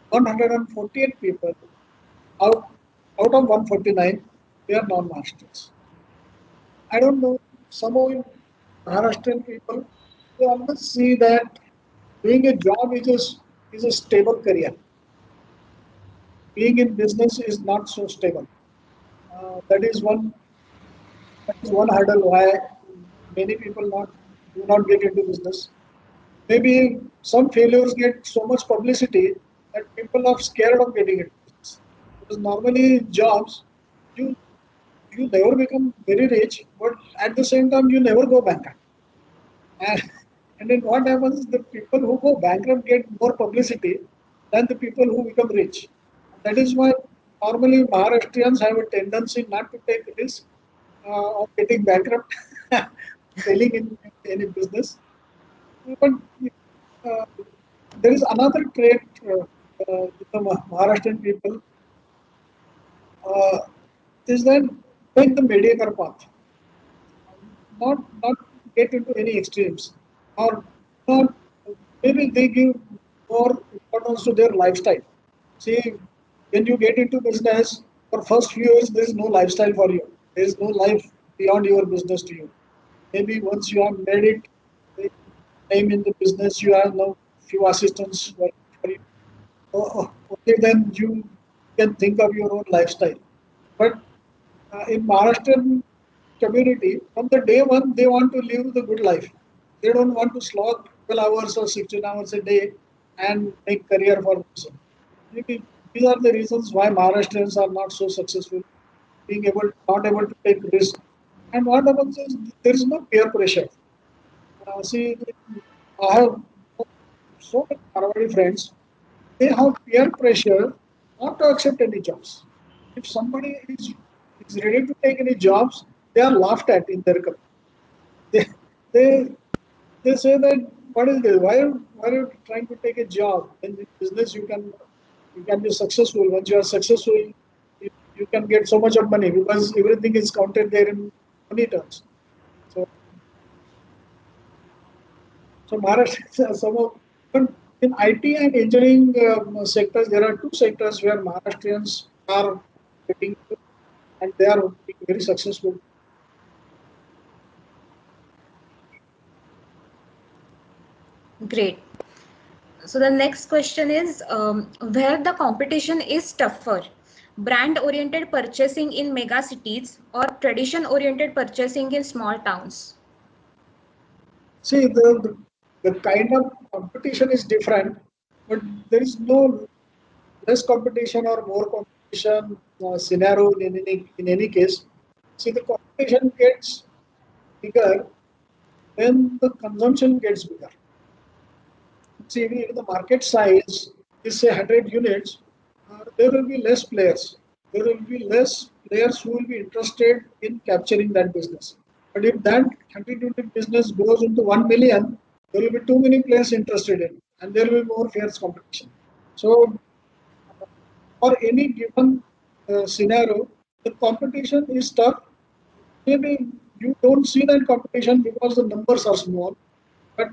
148 people out, out of 149, they are non-Maharashtrians. I don't know, somehow in Maharashtrian people, they always see that doing a job is a stable career. Being in business is not so stable. That is one hurdle why many people not do not get into business. Maybe some failures get so much publicity that people are scared of getting into business. Because normally jobs, you you never become very rich, but at the same time you never go bankrupt. And, and then what happens? The people who go bankrupt get more publicity than the people who become rich. That is why normally Maharashtrians have a tendency not to take risk of getting bankrupt, failing in any business. But uh, there is another trait with the Maharashtrian people uh, is that take the mediocre path, not get into any extremes, or not. Maybe they give more importance to their lifestyle. See, when you get into business, for first few years there is no lifestyle for you. There is no life beyond your business to you. Maybe once you have made it, time in the business, you have now few assistants working for you. Only then you can think of your own lifestyle. But in Maharashtrian community, from the day one, they want to live the good life. They don't want to slog 12 hours or 16 hours a day and make career for themselves. Maybe these are the reasons why Maharashtrians are not so successful, not able to take risk. And what happens is there is no peer pressure. See, I have so many Marwari friends. They have peer pressure not to accept any jobs. If somebody is ready to take any jobs, they are laughed at in their company. They, they, they say that what is this? Why are you trying to take a job? In this business, you can be successful. Once you are successful, you can get so much of money because everything is counted there in money terms. So, so Maharashtra, some of but in IT and engineering sectors, there are two sectors where Maharashtrians are getting and they are being very successful. Great. So the next question is where the competition is tougher, brand oriented purchasing in mega cities or tradition oriented purchasing in small towns? See, the kind of competition is different, but there is no less competition or more competition scenario in any case. See, the competition gets bigger when the consumption gets bigger. See, if the market size is say 100 units, there will be less players. There will be less players who will be interested in capturing that business. But if that 100 unit business goes into 1 million, there will be too many players interested in, and there will be more fierce competition. So, for any given scenario, the competition is tough. Maybe you don't see that competition because the numbers are small, but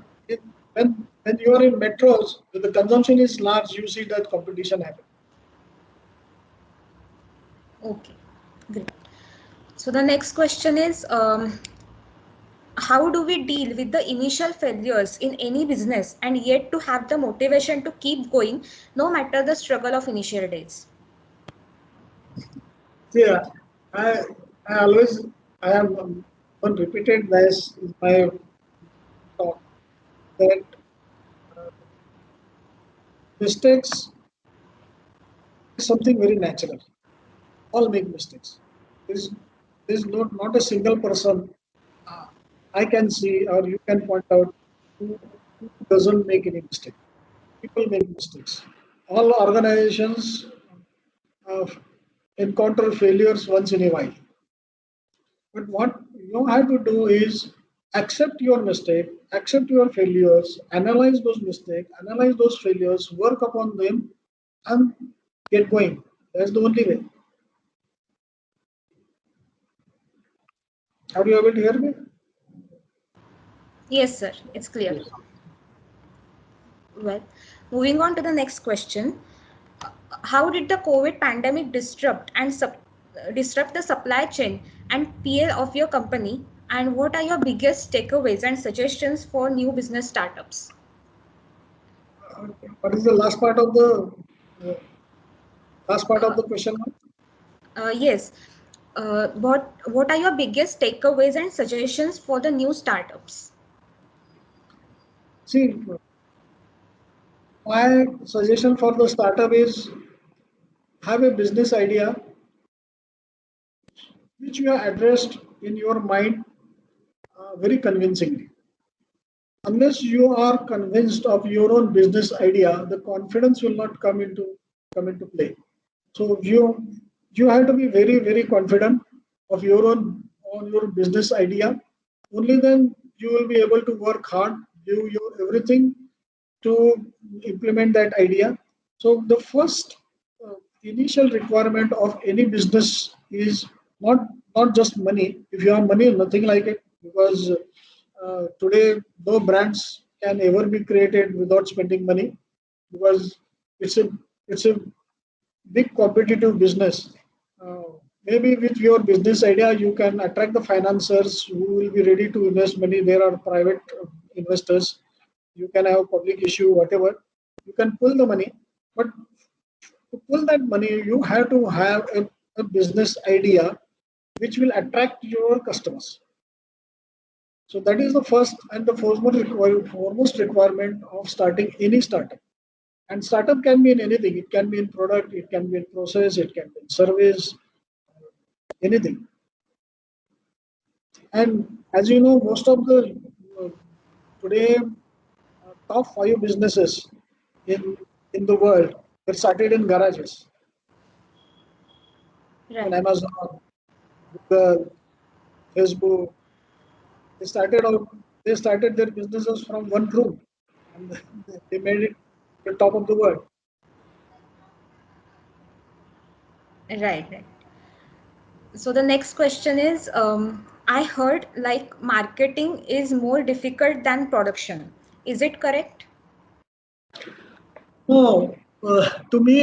when you are in metros, when the consumption is large, you see that competition happen. Okay, great. So the next question is how do we deal with the initial failures in any business and yet to have the motivation to keep going no matter the struggle of initial days? Yeah, I I always I have repeated this in my talk that uh, mistakes is something very natural. All make mistakes. There is not a single person uh, I can see or you can point out who doesn't make any mistake. People make mistakes. All organizations uh, encounter failures once in a while. But what you have to do is accept your mistake, accept your failures, analyze those mistakes, analyze those failures, work upon them, and get going. That's the only way. Are you able to hear me? Yes, sir, it's clear. Yes. Well, moving on to the next question. How did the COVID pandemic disrupt the supply chain and PL of your company? And what are your biggest takeaways and suggestions for new business startups? What is the uh, last part of Uh, the question? yes. What are your biggest takeaways and suggestions for the new startups? See, my suggestion for the startup is have a business idea which you have addressed in your mind very convincingly. Unless you are convinced of your own business idea, the confidence will not come into play. So you have to be very confident of your own on your business idea. Only then you will be able to work hard, do your everything to implement that idea. So the first initial requirement of any business is not just money. If you have money, nothing like it, because today no brands can ever be created without spending money, because it's a it's a big competitive business. Uh, Maybe with your business idea, you can attract the financiers who will be ready to invest money. There are private investors. You can have public issue, whatever. You can pull the money, but to pull that money, you have to have a business idea which will attract your customers. So that is the first and the foremost requirement of starting any startup. And startup can be in anything. It can be in product, it can be in process, it can be in service, anything. And as you know, most of the today top 5 businesses in in the world were started in garages. On Right. Amazon, Google, Facebook, they started out. They started their businesses from one room, and they made it the top of the world. Right. Right. So the next question is, I heard like marketing is more difficult than production. Is it correct? No, to me,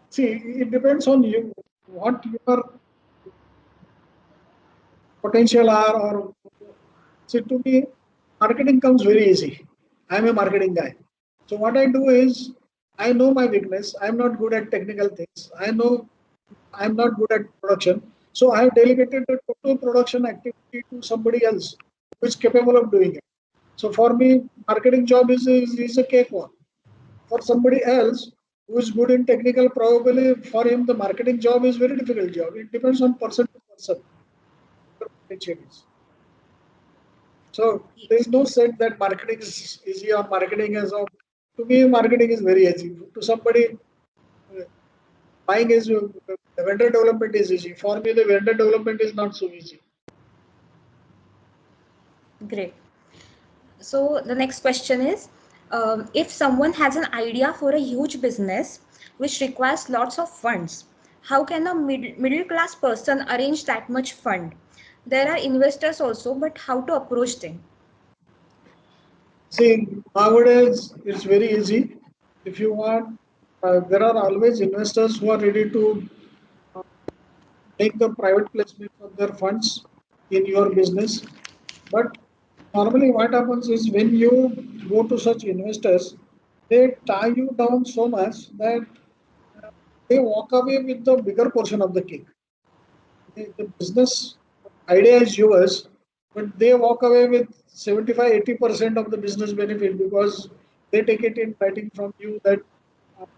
see, it depends on you what your potential are, or see, to me, marketing comes very easy. I'm a marketing guy. So what I do is I know my weakness. I'm not good at technical things. I know I'm not good at production. So I have delegated the total production activity to somebody else who is capable of doing it. So for me, marketing job is a cakewalk. For somebody else who is good in technical, probably for him the marketing job is very difficult job. It depends on person to person. So there is no set that marketing is easy or marketing is of. To me, marketing is very easy. To somebody, buying is the vendor development is easy. For me, the vendor development is not so easy. Great. So the next question is, if someone has an idea for a huge business which requires lots of funds, how can a middle class person arrange that much fund? There are investors also, but how to approach them? See, nowadays it's very easy. If you want, there are always investors who are ready to take the private placement of their funds in your business. But normally, what happens is when you go to such investors, they tie you down so much that they walk away with the bigger portion of the cake. The business idea is yours, but they walk away with 75-80% of the business benefit because they take it in writing from you that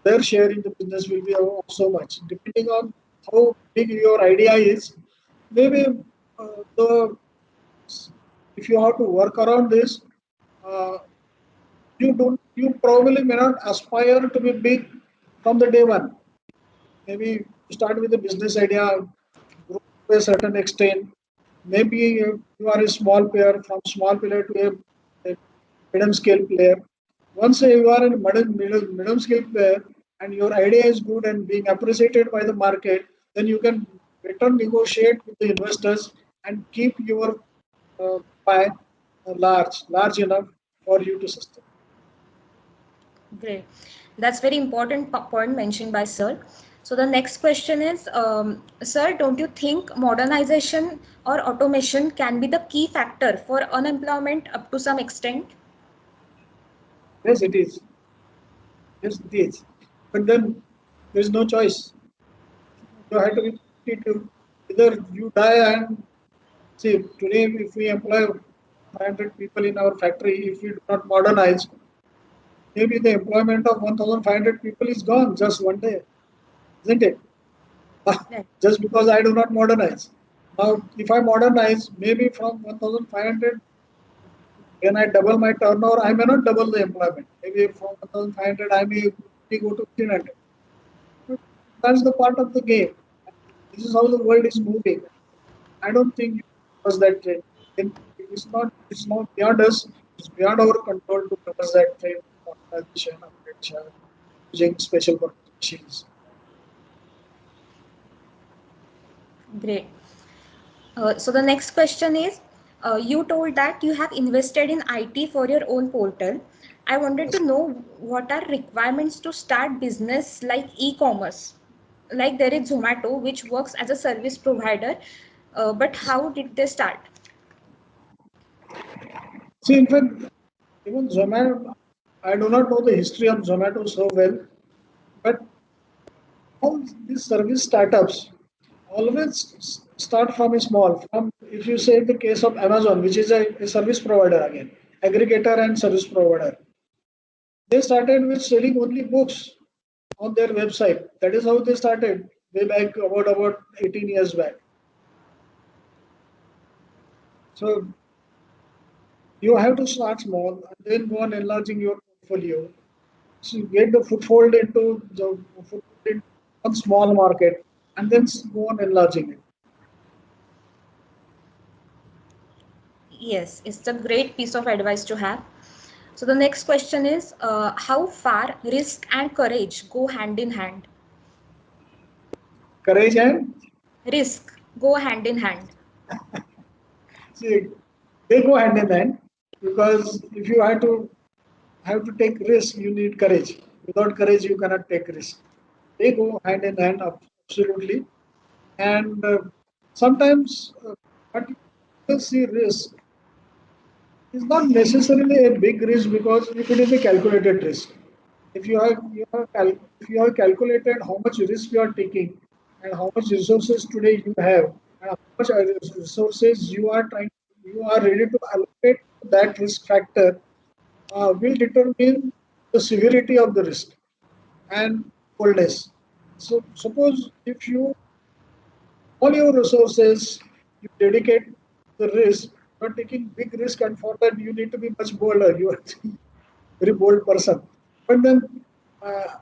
their share in the business will be of so much. Depending on how big your idea is, maybe the if you have to work around this, uh, you probably may not aspire to be big from the day one. Maybe you start with a business idea, grow to a certain extent. Maybe you are a small player, from small player to a medium scale player. Once you are a medium scale player and your idea is good and being appreciated by the market, then you can better negotiate with the investors and keep your pie large enough for you to sustain. Great. That's very important point mentioned by sir. So the next question is, sir, don't you think modernization or automation can be the key factor for unemployment up to some extent? Yes, it is. Yes, it is. But then there is no choice. You have to be competitive. Either you die and see today if we employ 500 people in our factory, if we do not modernize, maybe the employment of 1,500 people is gone just one day, isn't it? Right. Just because I do not modernize. Now, if I modernize, maybe from 1,500, when I double my turnover, I may not double the employment. Maybe from 1,500, I may go to 1,500. But that's the part of the game. This is how the world is moving. I don't think it was that trend. It's not beyond us. It's beyond our control to reverse that trend. Modernization, upgrade, using special purpose machines. Great. So the next question is, you told that you have invested in IT for your own portal. I wanted to Yes. know what are requirements to start business like e-commerce. Like there is Zomato, which works as a service provider, but how did they start? See, in fact, even Zomato, I do not know the history of Zomato so well, but all these service startups always start from a small. From if you say the case of Amazon, which is a service provider again, aggregator and service provider, they started with selling only books on their website. That is how they started way back about 18 years back. So you have to start small and then go on enlarging your portfolio. So you get the foothold into the foothold in one small market and then go on enlarging it. Yes, it's a great piece of advice to have. So the next question is, how far risk and courage go hand in hand? Courage and Risk go hand in hand. see, they go hand in hand because if you have to take risk, you need courage. Without courage, you cannot take risk. They go hand in hand, absolutely. And sometimes what you see risk is not necessarily a big risk because if it is a calculated risk, if you have calculated how much risk you are taking and how much resources today you have and how much resources you are ready to allocate to that risk factor will determine the severity of the risk and boldness. So suppose if you all your resources you dedicate the risk, you are taking big risk, and for that you need to be much bolder. You are a very bold person. But then uh,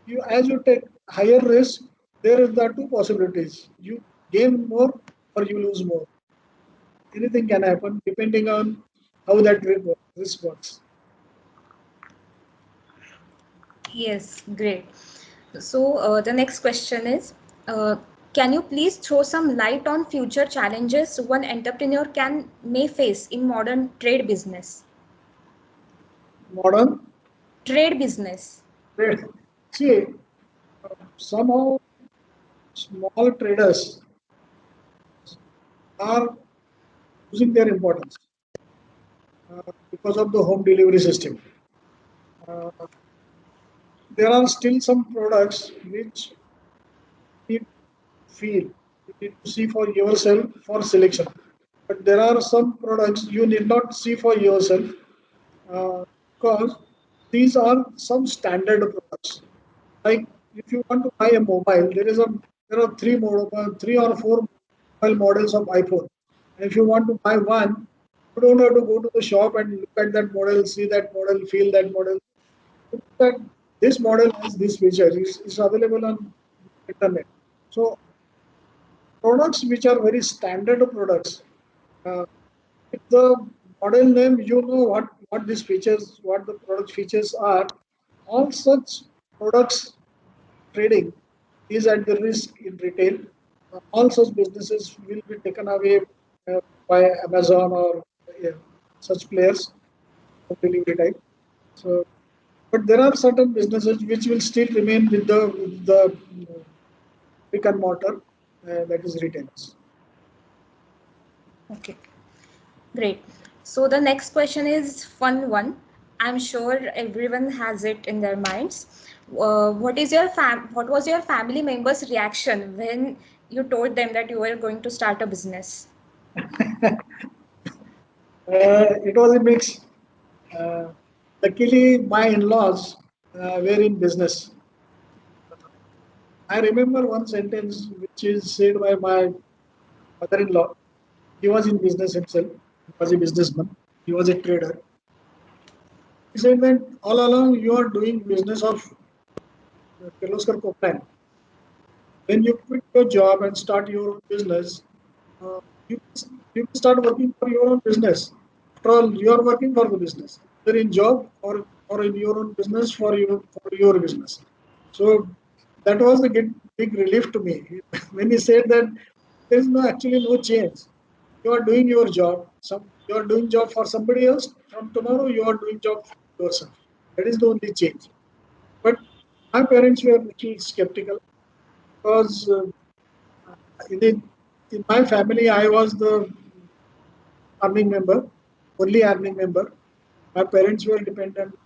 you as you take higher risk, there is the two possibilities. You gain more or you lose more. Anything can happen depending on how that risk works. Yes, great. So the next question is, uh, can you please throw some light on future challenges one entrepreneur can may face in modern trade business? Modern Trade business. trade. See, somehow small traders are losing their importance because of the home delivery system. Uh, there are still some products which you feel you need to see for yourself for selection. But there are some products you need not see for yourself because these are some standard products. Like if you want to buy a mobile, there are three or four mobile models of iPhone. And if you want to buy one, you don't have to go to the shop and look at that model, see that model, feel that model. That this model has this feature. It's available on internet. So products which are very standard products. Uh, with the model name, you know what these features, what the product features are. All such products trading is at the risk in retail. All such businesses will be taken away by Amazon or such players of delivery type. So, but there are certain businesses which will still remain with the brick and mortar, that is retailers. Okay, great. So the next question is fun one. I'm sure everyone has it in their minds. What was your family member's reaction when you told them that you were going to start a business? It was a mix. Uh, Luckily, my in-laws were in business. I remember one sentence which is said by my mother-in-law. He was in business himself. He was a businessman. He was a trader. He said that all along you are doing business of Kirloskar Copeland. When you quit your job and start your own business, uh, you, you start working for your own business. After all, you are working for the business, either in job or in your own business for your business. So that was a big relief to me when he said that there is no actually no change. You are doing your job. You are doing job for somebody else. From tomorrow, you are doing job for yourself. That is the only change. But my parents were a little skeptical because in, the, in my family, I was the earning member, only earning member. My parents were dependent.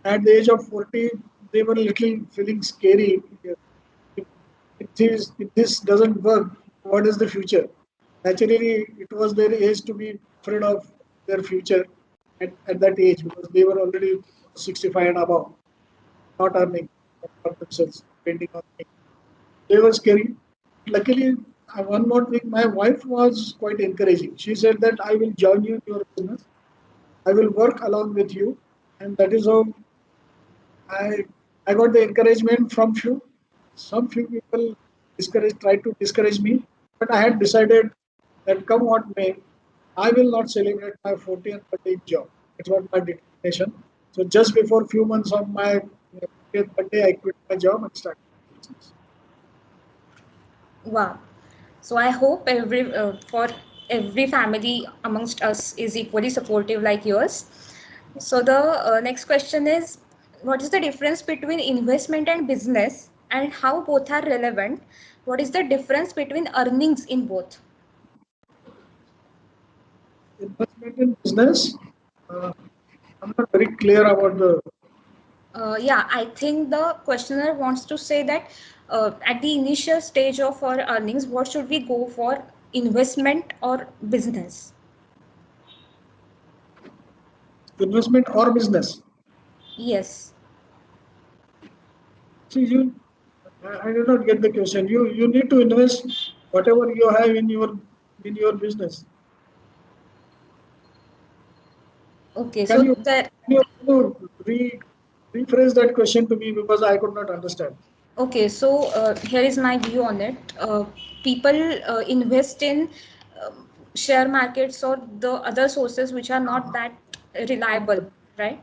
At the age of 40, they were a little feeling scary. If this doesn't work, what is the future? Naturally, it was their age to be afraid of their future at that age because they were already 65 and above, not earning for themselves, depending on me. They were scary. Luckily, one more thing, my wife was quite encouraging. She said that I will join you in your business. I will work along with you, and that is how I I got the encouragement from few people tried to discourage me, but I had decided that come what may, I will not celebrate my 40th birthday job. It's what my determination. So just before few months of my 40th birthday, I quit my job and started business. Wow. So I hope for every family amongst us is equally supportive like yours. So the next question is, what is the difference between investment and business, and how both are relevant? What is the difference between earnings in both? Investment in business. Uh, I'm not very clear about the. Yeah, I think the questioner wants to say that at the initial stage of our earnings, what should we go for, investment or business? Investment or business. Yes. See, I do not get the question. You need to invest whatever you have in your business. Okay, Can so you that rephrase that question to me because I could not understand. okay, so here is my view on it. People invest in share markets or the other sources which are not that reliable, right?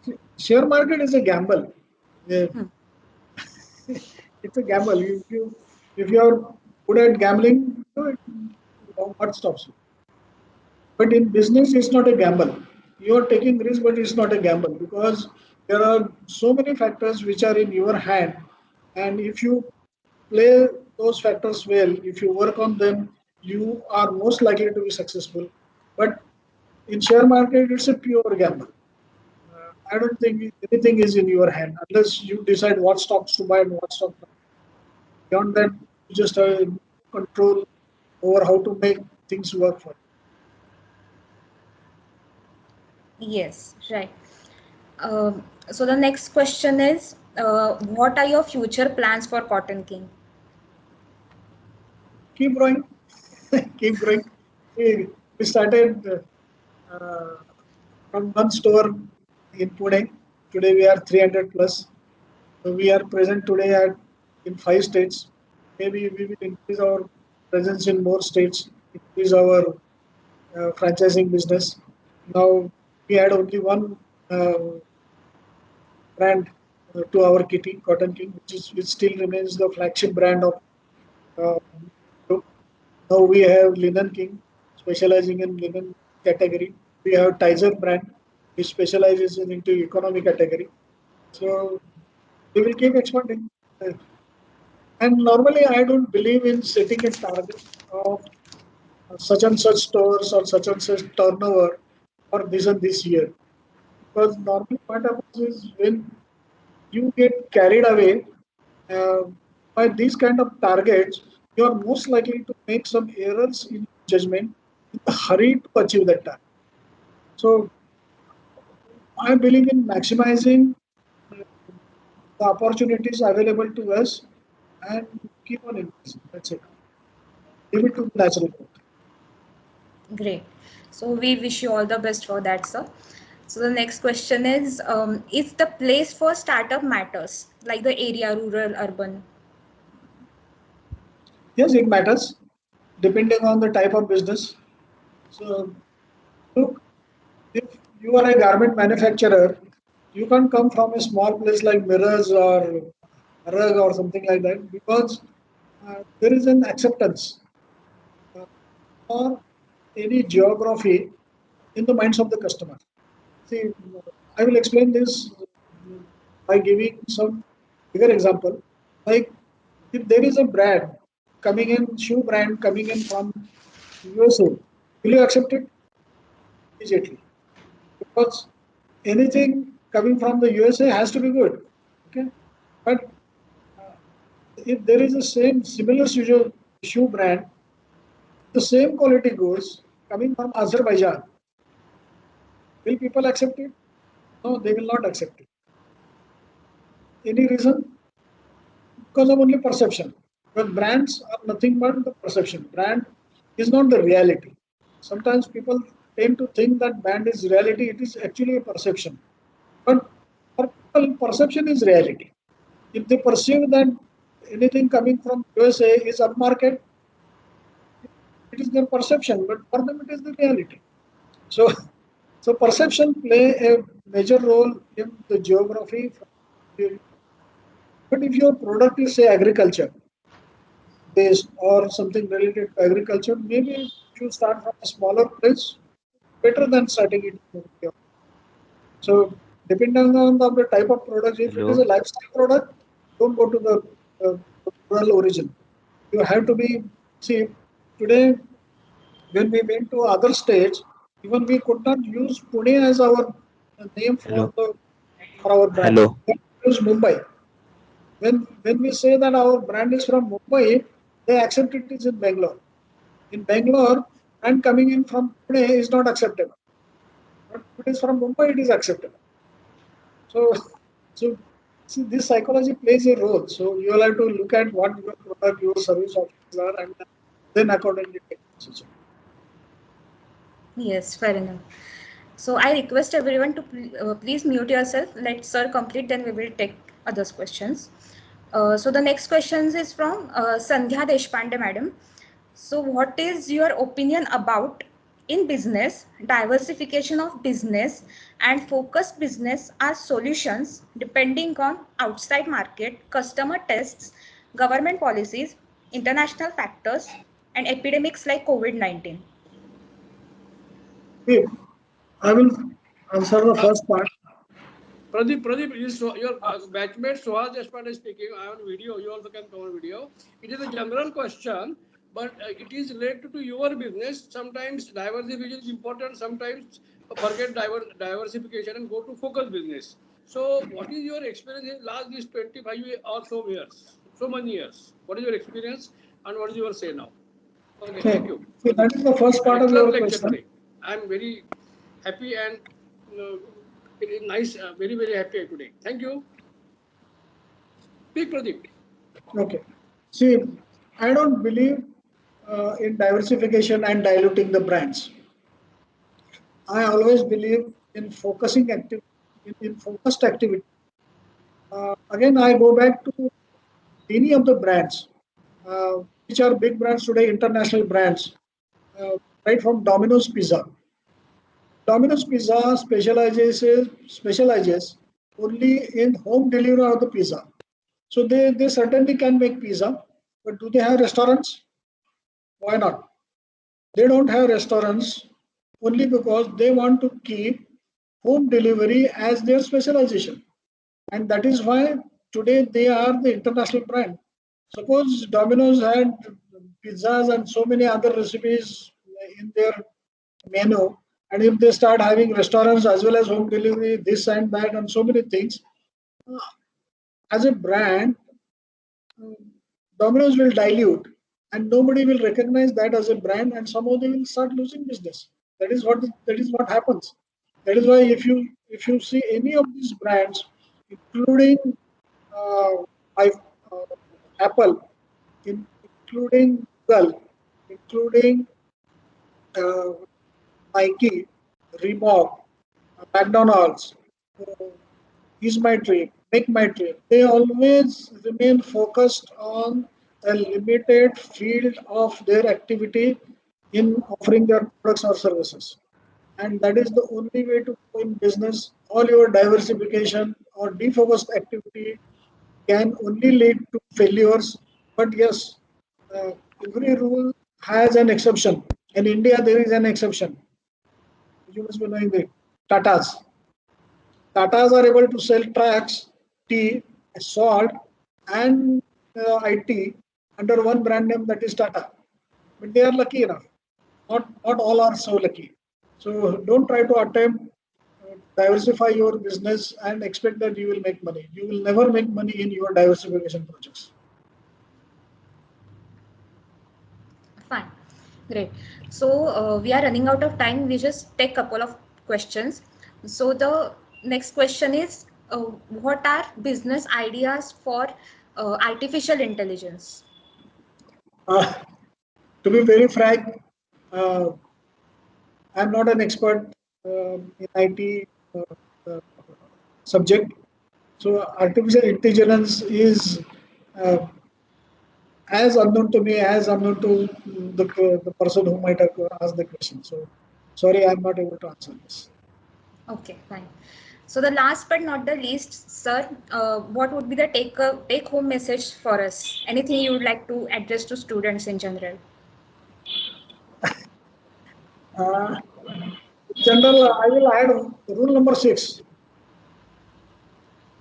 See, share market is a gamble. Yeah, Hmm. it's a gamble. If you are good at gambling, what stops you? But in business, it's not a gamble. You are taking risk, but it's not a gamble because there are so many factors which are in your hand, and if you play those factors well, if you work on them, you are most likely to be successful. But in share market, it's a pure gamble. I don't think anything is in your hand unless you decide what stocks to buy and what stocks not. Beyond that, you just have control over how to make things work for Yes, right. So the next question is, what are your future plans for Cotton King? you. Keep growing, keep growing. We started uh, from one store in Pune. Today we are 300 plus. So we are present today at in 5 states. Maybe we will increase our presence in more states, increase our franchising business. Now we had only one uh, brand to our kitty, Cotton King, which still remains the flagship brand of uh, group. Now we have Linen King, specializing in linen category. We have Tizer brand, which specializes into economy category. So we will keep expanding. And normally, I don't believe in setting a target of such and such stores or such and such turnover for this and this year. Because normally, what happens is when you get carried away uh, by these kind of targets, you are most likely to make some errors in judgment in the hurry to achieve that target. So, I believe in maximizing the opportunities available to us and keep on increasing. That's it. Leave it to natural growth. Great. So we wish you all the best for that, sir. So the next question is the place for startup matters, like the area, rural, urban? Yes, it matters depending on the type of business. So, look, if you are a garment manufacturer, you can't come from a small place like Mirrors or Rug or something like that because there is an acceptance uh, for any geography in the minds of the customer. See, I will explain this by giving some bigger example. Like, if there is a brand coming in, shoe brand coming in from USA, will you accept it immediately? Because anything coming from the USA has to be good. Okay, but If there is a similar shoe brand, the same quality goods coming from Azerbaijan, will people accept it? No, they will not accept it. Any reason? Because of only perception. Because brands are nothing but the perception. Brand is not the reality. Sometimes people tend to think that brand is reality. It is actually a perception. But for people, perception is reality. If they perceive that anything coming from USA is upmarket, it is their perception. But for them, it is the reality. So, so perception play a major role in the geography. But if your product is say agriculture based or something related to agriculture, maybe if you start from a smaller place, better than starting it. So depending on the type of product, if it is a Hello. lifestyle product, don't go to the rural origin. You have to be, see, today when we went to other states, even we could not use Pune as our name Hello. for our brand. Hello. We use Mumbai. When we say that our brand is from Mumbai, they accept it is in Bangalore. In Bangalore, and coming in from Pune is not acceptable. But if it is from Mumbai, it is acceptable. So, so see, this psychology plays a role. So you will have to look at what your product, your service offerings are, and then accordingly take decision. Yes, fair enough. So I request everyone to please mute yourself. Let sir complete, then we will take others questions. So the next question is from Sandhya Deshpande, madam. So what is your opinion about in business, diversification of business and focused business as solutions depending on outside market, customer tests, government policies, international factors, and epidemics like COVID-19? See, I will answer the first part. Pradeep, your batchmate Suhas Deshpande is speaking. I have a video. You also can cover video. It is a general question, but it is related to your business. Sometimes diversification is important. Sometimes forget diversification and go to focus business. So, what is your experience in last these 25 or so years, so many years? What is your experience and what is your say now? Okay, Okay. thank you. See, that is the first An part of excellent your lecture question. today. I am very happy and it is nice, very happy today. Thank you. Speak, Pradeep. Okay. See, I don't believe in diversification and diluting the brands. I always believe in focusing in focused activity. Again, I go back to any of the brands, which are big brands today, international brands, right from Domino's Pizza. Domino's Pizza specializes only in home delivery of the pizza. So they certainly can make pizza, but do they have restaurants? Why not? They don't have restaurants only because they want to keep home delivery as their specialization. And that is why today they are the international brand. Suppose Domino's had pizzas and so many other recipes in their menu, and if they start having restaurants as well as home delivery, this and that, and so many things, as a brand, Domino's will dilute, and nobody will recognize that as a brand, and somehow they will start losing business. That is what happens. That is why if you see any of these brands, including uh, I, uh, Apple, including Google, including uh, Nike, Reebok, McDonald's, uh, Is My Trip, Make My Trip, they always remain focused on a limited field of their activity in offering their products or services. And that is the only way to go in business. All your diversification or defocused activity can only lead to failures. But yes, uh, every rule has an exception. In India, there is an exception. You must be knowing the Tatas. Tatas are able to sell tracks, tea, salt, and IT under one brand name, that is Tata. But they are lucky enough. Not all are so lucky. So don't try to attempt diversify your business and expect that you will make money. You will never make money in your diversification projects. Fine. Great. So we are running out of time. We just take a couple of questions. So the next question is, what are business ideas for artificial intelligence? To be very frank, I'm not an expert in IT uh, subject. So artificial intelligence is uh, as unknown to me as unknown to the person who might have asked the question. So sorry, I'm not able to answer this. Okay, fine. So the last but not the least, sir, what would be the take home message for us? Anything you would like to address to students in general? Uh, in general, I will add rule number 6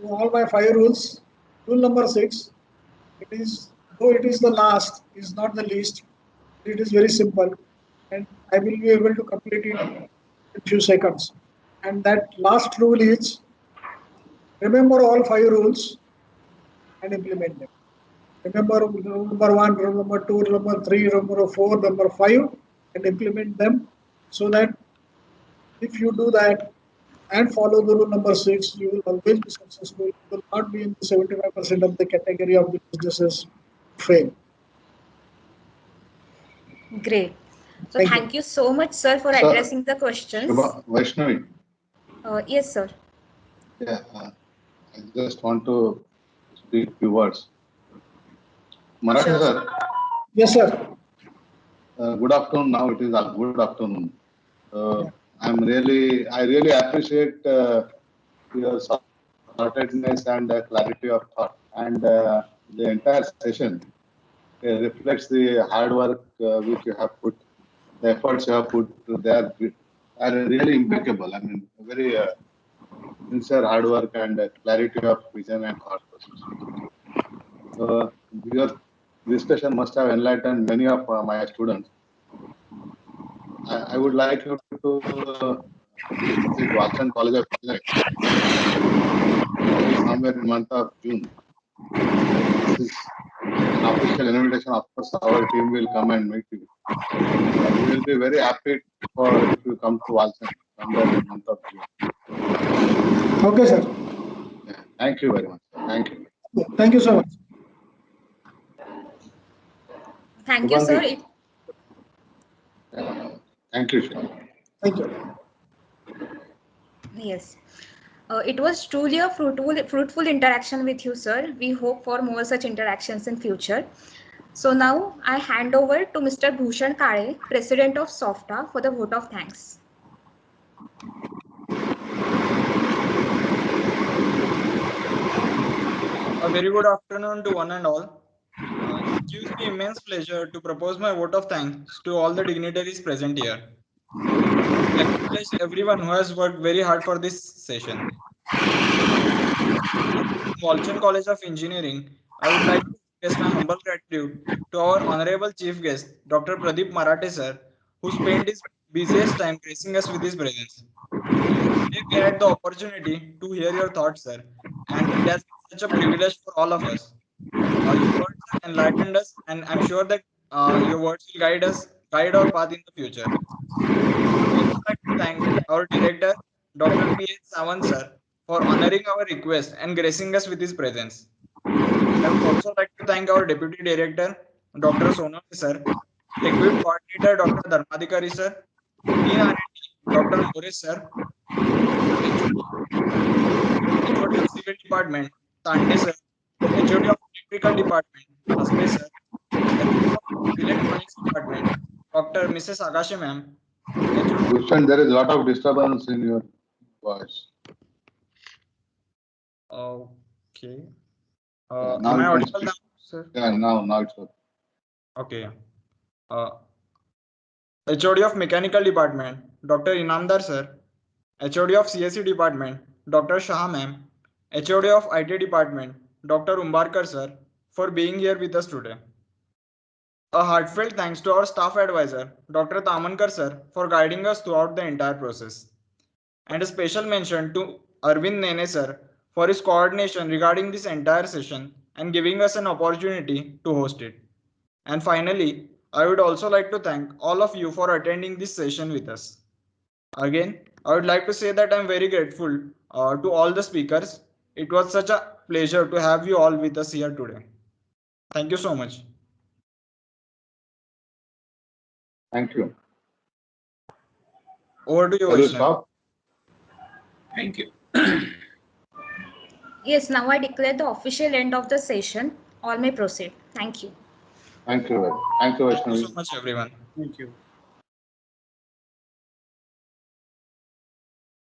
to all my 5 rules. Rule number 6, it is though it is the last, is not the least. It is very simple, and I will be able to complete it in few seconds. And that last rule is remember all 5 rules and implement them. Remember rule number 1, rule number 2, rule number 3, rule number 4, number 5, and implement them, so that if you do that and follow the rule number 6, you will always be successful. You will not be in the 75% of the category of the businesses fail. Great. So Thank you. thank you so much, sir, for Sir, addressing the questions. Vaishnavi, Yes, sir. yeah, I just want to speak few words. Marathi Sure. sir, Yes, sir. good afternoon. Now it is good afternoon. I really appreciate your sortedness and clarity of thought, and the entire session reflects the hard work which you have put, the efforts you have put. Are really impeccable. I mean, very sincere hard work and clarity of vision and thought process. Your discussion must have enlightened many of my students. I would like you to visit Walchand College of Engineering somewhere in the month of June. This is an official invitation. Of course, our team will come and meet you. We will be very happy for if you come to Walchand somewhere in the month of June. Okay, sir. Yeah. Thank you very much. Thank you. Thank you so much. Thank you, sir. Thank you, Shiva. Thank you. Yes. It was truly a fruitful interaction with you, sir. We hope for more such interactions in future. So now I hand over to Mr. Bhushan Kale, President of SOFTA, for the vote of thanks. A very good afternoon to one and all. It gives me immense pleasure to propose my vote of thanks to all the dignitaries present here. I acknowledge everyone who has worked very hard for this session. Walchand College of Engineering, I would like to express my humble gratitude to our honorable chief guest, Dr. Pradeep Marathe sir, who spent his busiest time gracing us with his presence. Today we had the opportunity to hear your thoughts, sir, and it has been such a privilege for all of us. Your words have enlightened us, and I'm sure that your words will guide our path in the future. I would also like to thank our director, Dr. P.H. Sawant sir, for honoring our request and gracing us with his presence. I would also like to thank our deputy director, Dr. Sonal sir, executive coordinator, Dr. Dharmadikari sir, Dean R&D, Dr. More sir, HOD of Civil Department, Tande sir, HOD of Electrical Department, Hasbe sir, HOD of Electronics Department, Dr. Mrs. Agashe ma'am, Bhushan, there is a lot of disturbance in your voice. Okay. Now Am I you can audible speak. now, sir? Yeah, now it's okay. Okay. Uh, HOD of Mechanical Department, Dr. Inamdar sir, HOD of CSE Department, Dr. Shah ma'am, HOD of IT Department, Dr. Umbarkar sir, for being here with us today. A heartfelt thanks to our staff advisor, Dr. Tamankar sir, for guiding us throughout the entire process. And a special mention to Arvind Nene sir for his coordination regarding this entire session and giving us an opportunity to host it. And finally, I would also like to thank all of you for attending this session with us. Again, I would like to say that I'm very grateful to all the speakers. It was such a pleasure to have you all with us here today. Thank you so much. Thank you. Over to you, Shall we Vaishnavi. stop? Thank you. Yes, now I declare the official end of the session. All may proceed. Thank you. Thank you. Thank you, Thank you so Vaishnavi. much, everyone. Thank you.